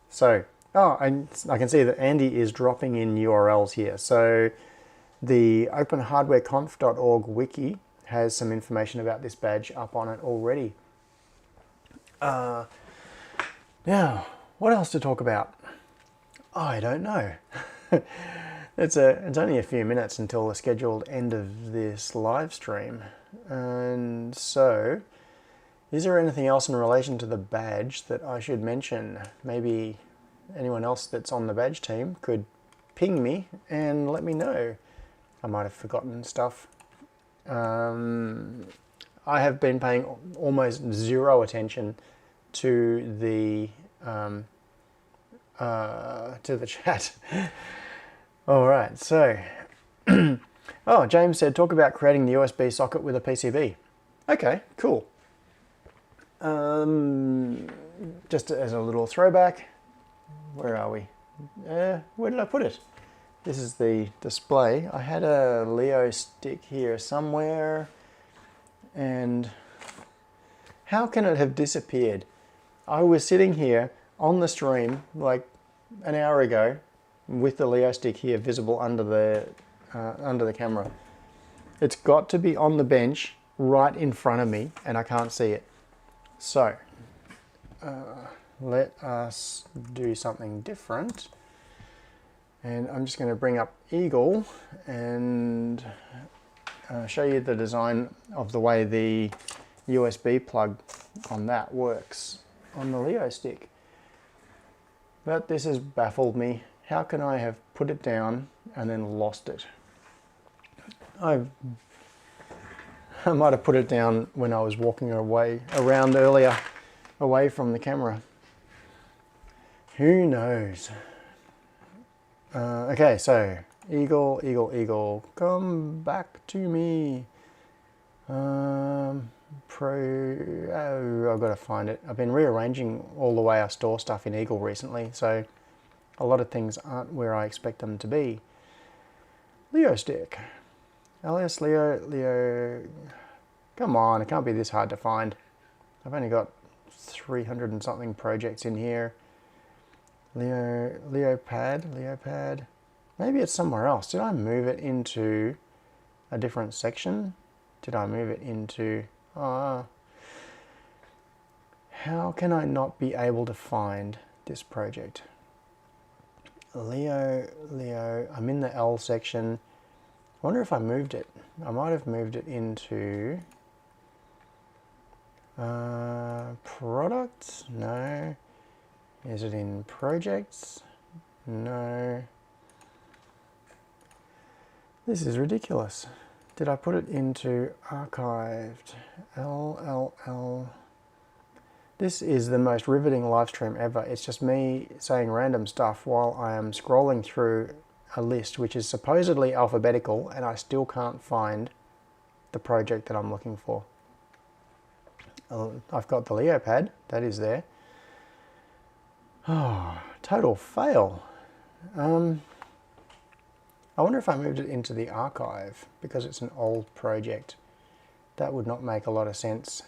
So, I can see that Andy is dropping in URLs here. So the openhardwareconf.org wiki has some information about this badge up on it already. Now, what else to talk about? I don't know. It's only a few minutes until the scheduled end of this live stream. And so, is there anything else in relation to the badge that I should mention? Maybe anyone else that's on the badge team could ping me and let me know. I might have forgotten stuff. I have been paying almost zero attention to the chat. All right, so oh, James said talk about creating the USB socket with a PCB. Okay, cool. Just as a little throwback, where are we? Where did I put it? This is the display. I had a Leo stick here somewhere, and how can it have disappeared? I was sitting here on the stream like an hour ago with the Leo stick here visible under the camera. It's got to be on the bench right in front of me and I can't see it. So let us do something different. And I'm just going to bring up Eagle and show you the design of the way the USB plug on that works on the Leo stick. But this has baffled me. How can I have put it down and then lost it? I might have put it down when I was walking around earlier, away from the camera. Who knows? Okay, so Eagle, Eagle, Eagle, come back to me. Oh, I've got to find it. I've been rearranging all the way I store stuff in Eagle recently, so a lot of things aren't where I expect them to be. Leo stick. LS Leo. Come on, it can't be this hard to find. I've only got 300 and something projects in here. Leopad. Maybe it's somewhere else. Did I move it into a different section? Did I move it into... how can I not be able to find this project? Leo, I'm in the L section. I wonder if I moved it. I might have moved it into... products? No. Is it in projects? No. This is ridiculous. Did I put it into archived? L. This is the most riveting live stream ever. It's just me saying random stuff while I am scrolling through a list which is supposedly alphabetical, and I still can't find the project that I'm looking for. I've got the Leopad, that is there. Oh, total fail. I wonder if I moved it into the archive because it's an old project. That would not make a lot of sense.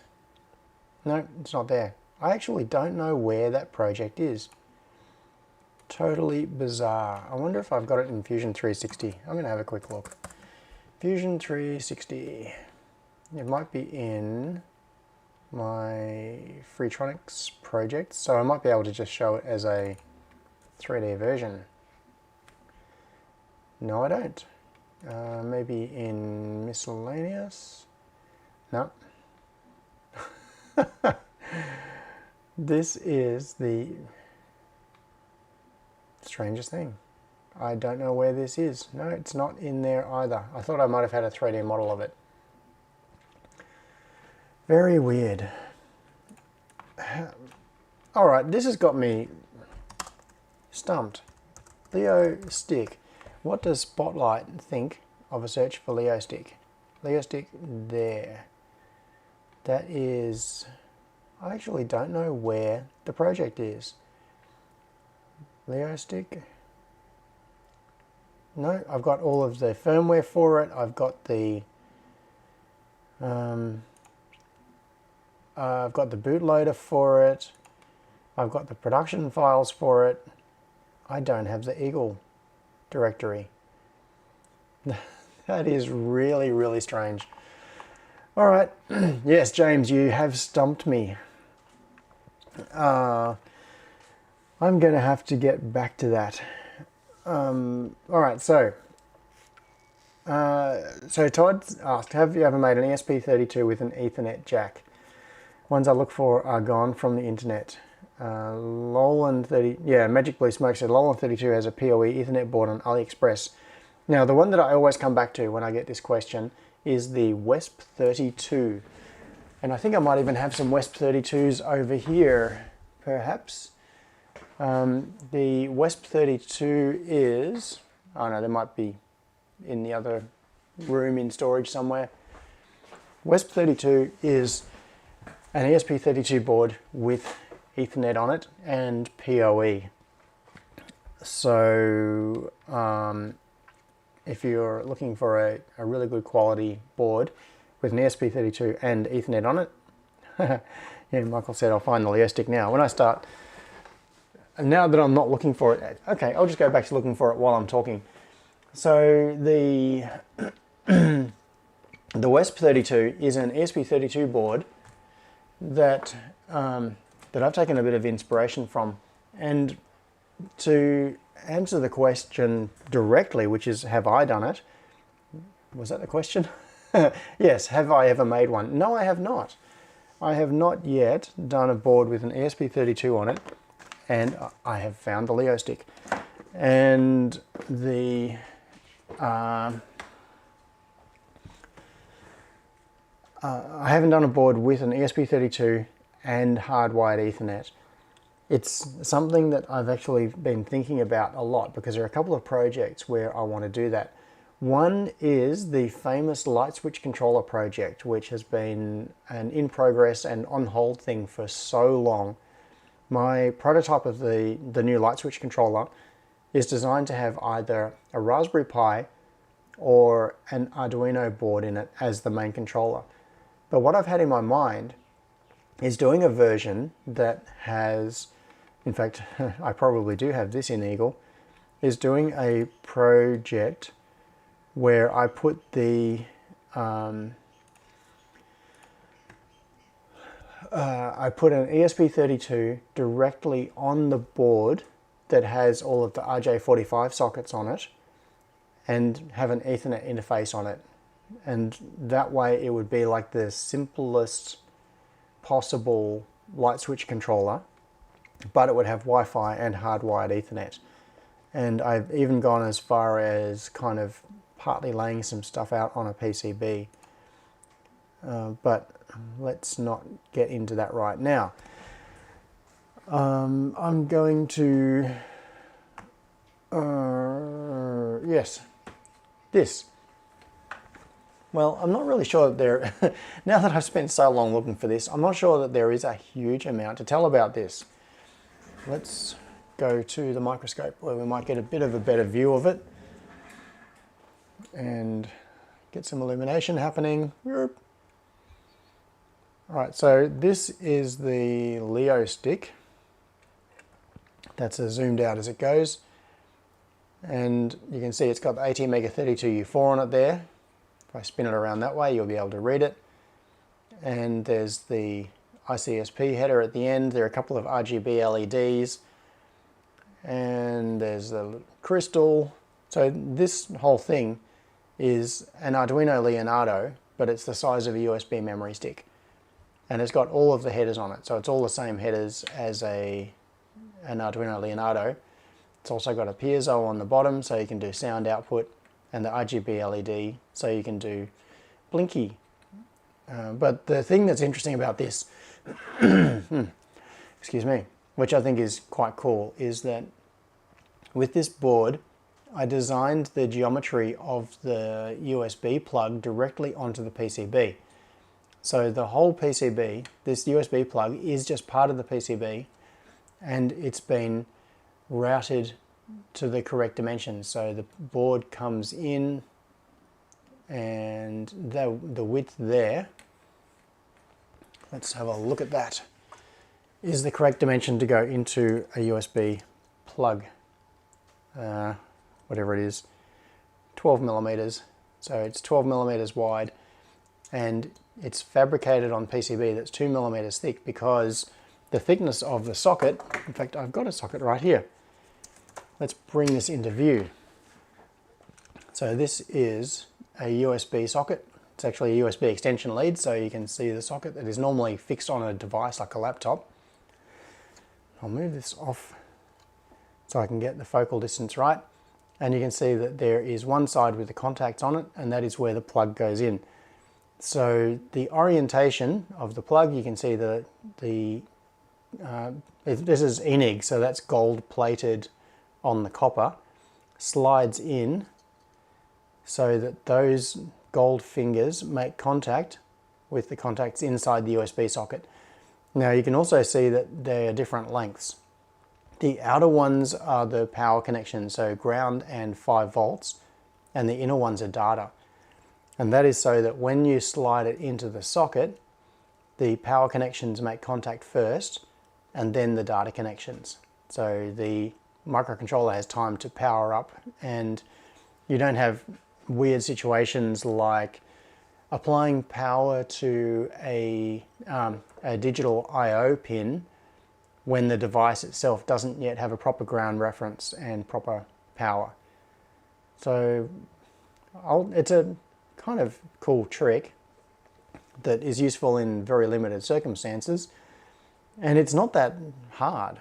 No, it's not there. I actually don't know where that project is. Totally bizarre. I wonder if I've got it in Fusion 360. I'm going to have a quick look. Fusion 360. It might be in my Freetronics project, so I might be able to just show it as a 3D version. No, I don't. Maybe in miscellaneous? No. This is the strangest thing. I don't know where this is. No, it's not in there either. I thought I might have had a 3D model of it. Very weird. Alright, this has got me stumped. Leo stick. What does Spotlight think of a search for Leo stick? Leo stick there. That is... I actually don't know where the project is. Leo stick. No, I've got all of the firmware for it. I've got the bootloader for it. I've got the production files for it. I don't have the Eagle directory. That is really, really strange. All right. Yes, James, you have stumped me. I'm going to have to get back to that. All right, so Todd asked, have you ever made an ESP32 with an Ethernet jack? Ones I look for are gone from the internet. Magic Blue Smoke said Lolan32 has a PoE Ethernet board on AliExpress. Now, the one that I always come back to when I get this question is the WESP32. And I think I might even have some WESP32s over here, perhaps. The WESP32 is, oh no, they might be in the other room in storage somewhere. WESP32 is an ESP32 board with Ethernet on it and PoE. So if you're looking for a really good quality board with an ESP32 and Ethernet on it, yeah, Michael said I'll find the Leo stick now. When I start, now that I'm not looking for it, okay, I'll just go back to looking for it while I'm talking. So the WESP32 is an ESP32 board that that I've taken a bit of inspiration from. And to answer the question directly, which is, have I done it? Was that the question? Yes, have I ever made one? No, I have not. I have not yet done a board with an ESP32 on it, and I have found the Leo stick. And the I haven't done a board with an ESP32 and hardwired Ethernet. It's something that I've actually been thinking about a lot because there are a couple of projects where I want to do that. One is the famous light switch controller project, which has been an in progress and on hold thing for so long. My prototype of the new light switch controller is designed to have either a Raspberry Pi or an Arduino board in it as the main controller. But what I've had in my mind is doing a version that has, in fact, I probably do have this in Eagle, is doing a project where I put the I put an ESP32 directly on the board that has all of the RJ45 sockets on it and have an Ethernet interface on it. And that way it would be like the simplest possible light switch controller, but it would have Wi-Fi and hardwired Ethernet. And I've even gone as far as kind of partly laying some stuff out on a PCB. But let's not get into that right now. I'm going to, yes, this. Well, I'm not really sure that there, now that I've spent so long looking for this, I'm not sure that there is a huge amount to tell about this. Let's go to the microscope where we might get a bit of a better view of it and get some illumination happening. All right, so this is the Leo stick. That's as zoomed out as it goes. And you can see it's got the ATmega32U4 on it there. If I spin it around that way, you'll be able to read it. And there's the ICSP header at the end. There are a couple of RGB LEDs. And there's the crystal. So this whole thing is an Arduino Leonardo, but it's the size of a USB memory stick. And it's got all of the headers on it. So it's all the same headers as an Arduino Leonardo. It's also got a piezo on the bottom so you can do sound output, and the RGB LED so you can do blinky. But the thing that's interesting about this, excuse me, which I think is quite cool, is that with this board, I designed the geometry of the USB plug directly onto the PCB. So the whole PCB, this USB plug, is just part of the PCB, and it's been routed to the correct dimensions. So the board comes in, and the width there, let's have a look at that, is the correct dimension to go into a USB plug, whatever it is, 12 millimeters. So it's 12 millimeters wide, and it's fabricated on PCB that's 2 millimeters thick because the thickness of the socket, in fact, I've got a socket right here. Let's bring this into view. So this is a USB socket. It's actually a USB extension lead, so you can see the socket that is normally fixed on a device like a laptop. I'll move this off so I can get the focal distance right. And you can see that there is one side with the contacts on it, and that is where the plug goes in. So the orientation of the plug, you can see this is Enig, so that's gold plated on the copper, slides in so that those gold fingers make contact with the contacts inside the USB socket. Now you can also see that they are different lengths. The outer ones are the power connections, so ground and 5 volts, and the inner ones are data. And that is so that when you slide it into the socket, the power connections make contact first, and then the data connections. So the microcontroller has time to power up, and you don't have weird situations like applying power to a digital I/O pin when the device itself doesn't yet have a proper ground reference and proper power. So it's a kind of cool trick that is useful in very limited circumstances, and it's not that hard.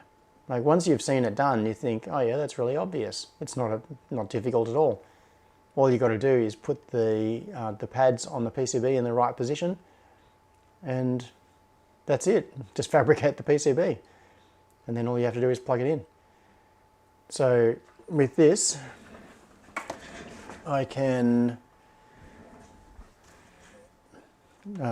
Like once you've seen it done, you think, oh yeah, that's really obvious. It's not difficult at all. All you got to do is put the pads on the PCB in the right position, and that's it. Just fabricate the PCB, and then all you have to do is plug it in. So with this, I can.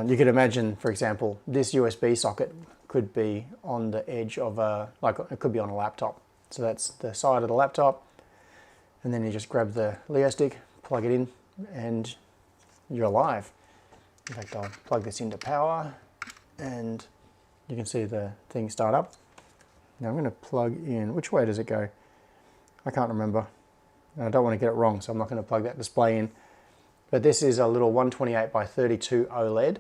You could imagine, for example, this USB socket could be on the edge of like it could be on a laptop. So that's the side of the laptop, and then you just grab the Leo stick, plug it in, and you're alive. In fact, I'll plug this into power, and you can see the thing start up. Now I'm going to plug in, which way does it go? I can't remember. I don't want to get it wrong, so I'm not going to plug that display in. But this is a little 128 by 32 OLED.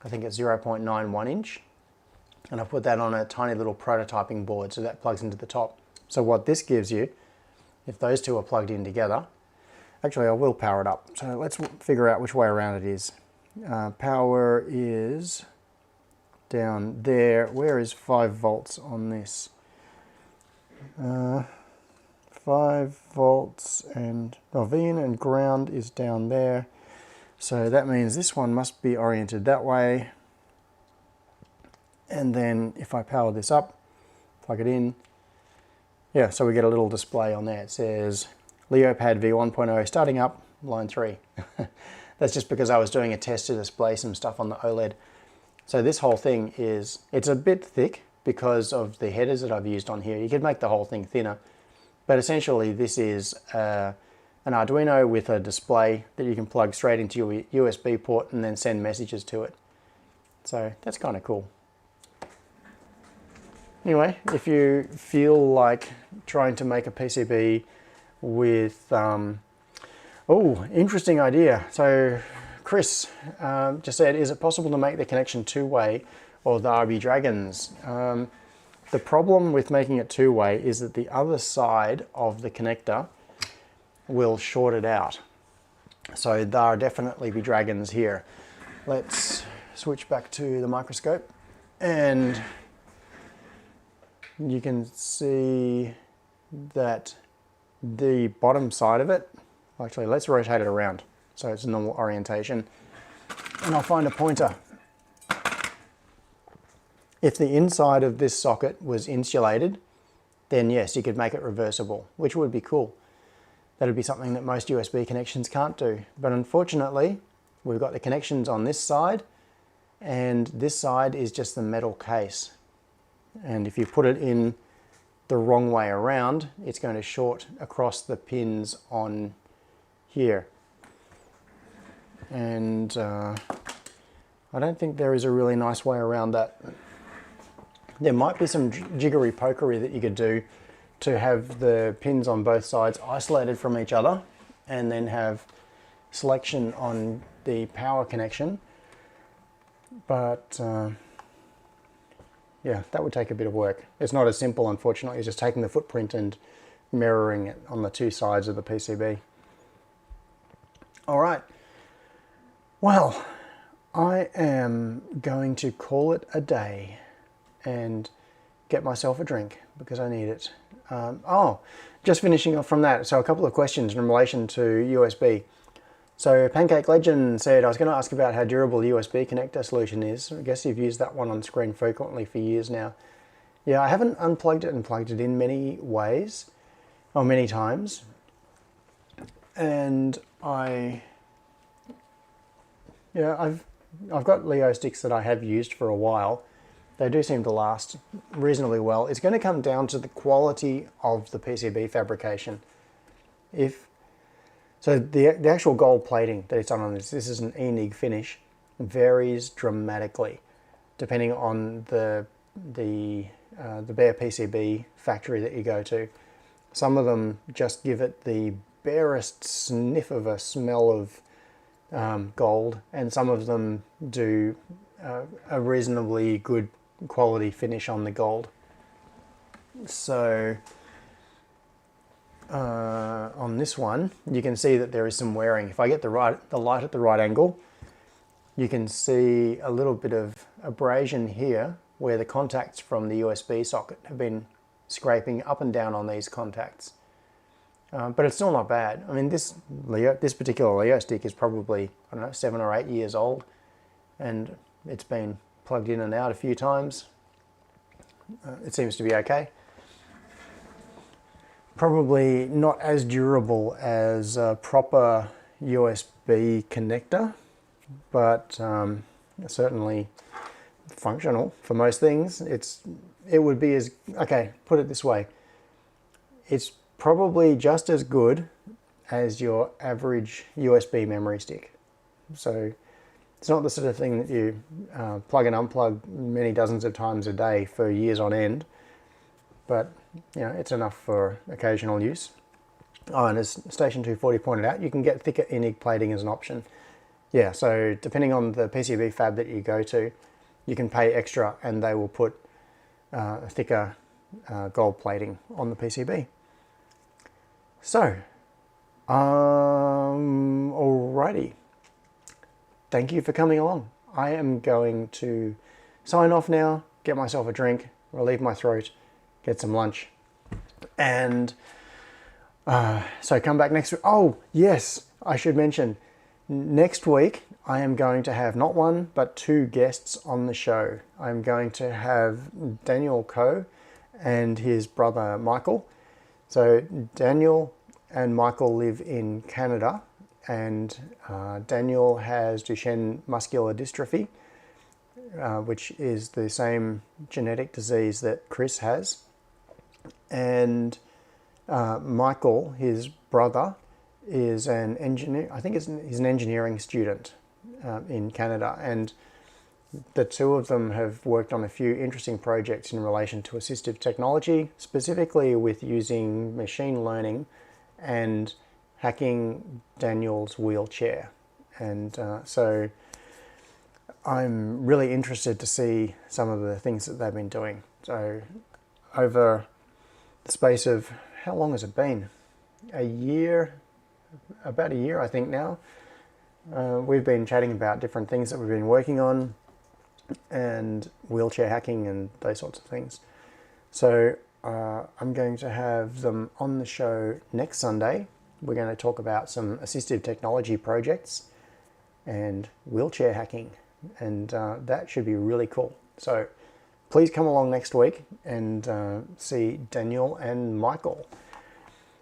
I think it's 0.91 inch. And I put that on a tiny little prototyping board, so that plugs into the top. So what this gives you, if those two are plugged in together, actually I will power it up. So let's figure out which way around it is. Power is down there. Where is 5 volts on this? 5 volts and V in and ground is down there. So that means this one must be oriented that way. And then if I power this up, plug it in, yeah, so we get a little display on there. It says Leopad V1.0 starting up, line 3. That's just because I was doing a test to display some stuff on the OLED. So this whole thing it's a bit thick because of the headers that I've used on here. You could make the whole thing thinner. But essentially this is an Arduino with a display that you can plug straight into your USB port and then send messages to it. So that's kind of cool. Anyway, if you feel like trying to make a PCB with, oh, interesting idea. So Chris just said, is it possible to make the connection two-way or there be dragons? The problem with making it two-way is that the other side of the connector will short it out. So there definitely be dragons here. Let's switch back to the microscope, and you can see that the bottom side of it, actually let's rotate it around so it's a normal orientation, and I'll find a pointer. If the inside of this socket was insulated, then yes, you could make it reversible, which would be cool. That would be something that most USB connections can't do. But unfortunately, we've got the connections on this side, and this side is just the metal case. And if you put it in the wrong way around, it's going to short across the pins on here. And I don't think there is a really nice way around that. There might be some jiggery pokery that you could do to have the pins on both sides isolated from each other and then have selection on the power connection. But yeah, that would take a bit of work. It's not as simple, unfortunately, as just taking the footprint and mirroring it on the two sides of the PCB. All right. Well, I am going to call it a day and get myself a drink because I need it. Oh, just finishing off from that. So a couple of questions in relation to USB. So Pancake Legend said, I was going to ask about how durable the USB connector solution is. I guess you've used that one on screen frequently for years now. Yeah, I haven't unplugged it and plugged it in many ways, or many times. And I've got Leo sticks that I have used for a while. They do seem to last reasonably well. It's going to come down to the quality of the PCB fabrication. So the actual gold plating that it's done on this is an ENIG finish, varies dramatically depending on the bare PCB factory that you go to. Some of them just give it the barest sniff of a smell of gold, and some of them do a reasonably good quality finish on the gold. So on this one, you can see that there is some wearing. If I get the light at the right angle, you can see a little bit of abrasion here where the contacts from the USB socket have been scraping up and down on these contacts. But it's still not bad. I mean, this particular Leo stick is probably, I don't know, 7 or 8 years old, and it's been plugged in and out a few times. It seems to be okay. Probably not as durable as a proper USB connector, but certainly functional for most things. It would be as, okay, put it this way, it's probably just as good as your average USB memory stick. So it's not the sort of thing that you plug and unplug many dozens of times a day for years on end, but you know, it's enough for occasional use. Oh, and as Station 240 pointed out, you can get thicker Enig plating as an option. Yeah, so depending on the PCB fab that you go to, you can pay extra and they will put thicker gold plating on the PCB. So, alrighty. Thank you for coming along. I am going to sign off now, get myself a drink, relieve my throat, get some lunch, and so come back next week. Oh, yes, I should mention, next week I am going to have not one, but 2 guests on the show. I'm going to have Daniel Coe and his brother Michael. So Daniel and Michael live in Canada, and Daniel has Duchenne muscular dystrophy, which is the same genetic disease that Chris has. And Michael, his brother, is an engineer. I think he's an engineering student in Canada, and the two of them have worked on a few interesting projects in relation to assistive technology, specifically with using machine learning and hacking Daniel's wheelchair. And so I'm really interested to see some of the things that they've been doing. So over the space of, how long has it been? A year, about a year I think now. We've been chatting about different things that we've been working on and wheelchair hacking and those sorts of things. So I'm going to have them on the show next Sunday. We're going to talk about some assistive technology projects and wheelchair hacking, and that should be really cool. So please come along next week and see Daniel and Michael.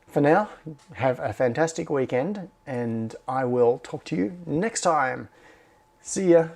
For now, have a fantastic weekend, and I will talk to you next time. See ya.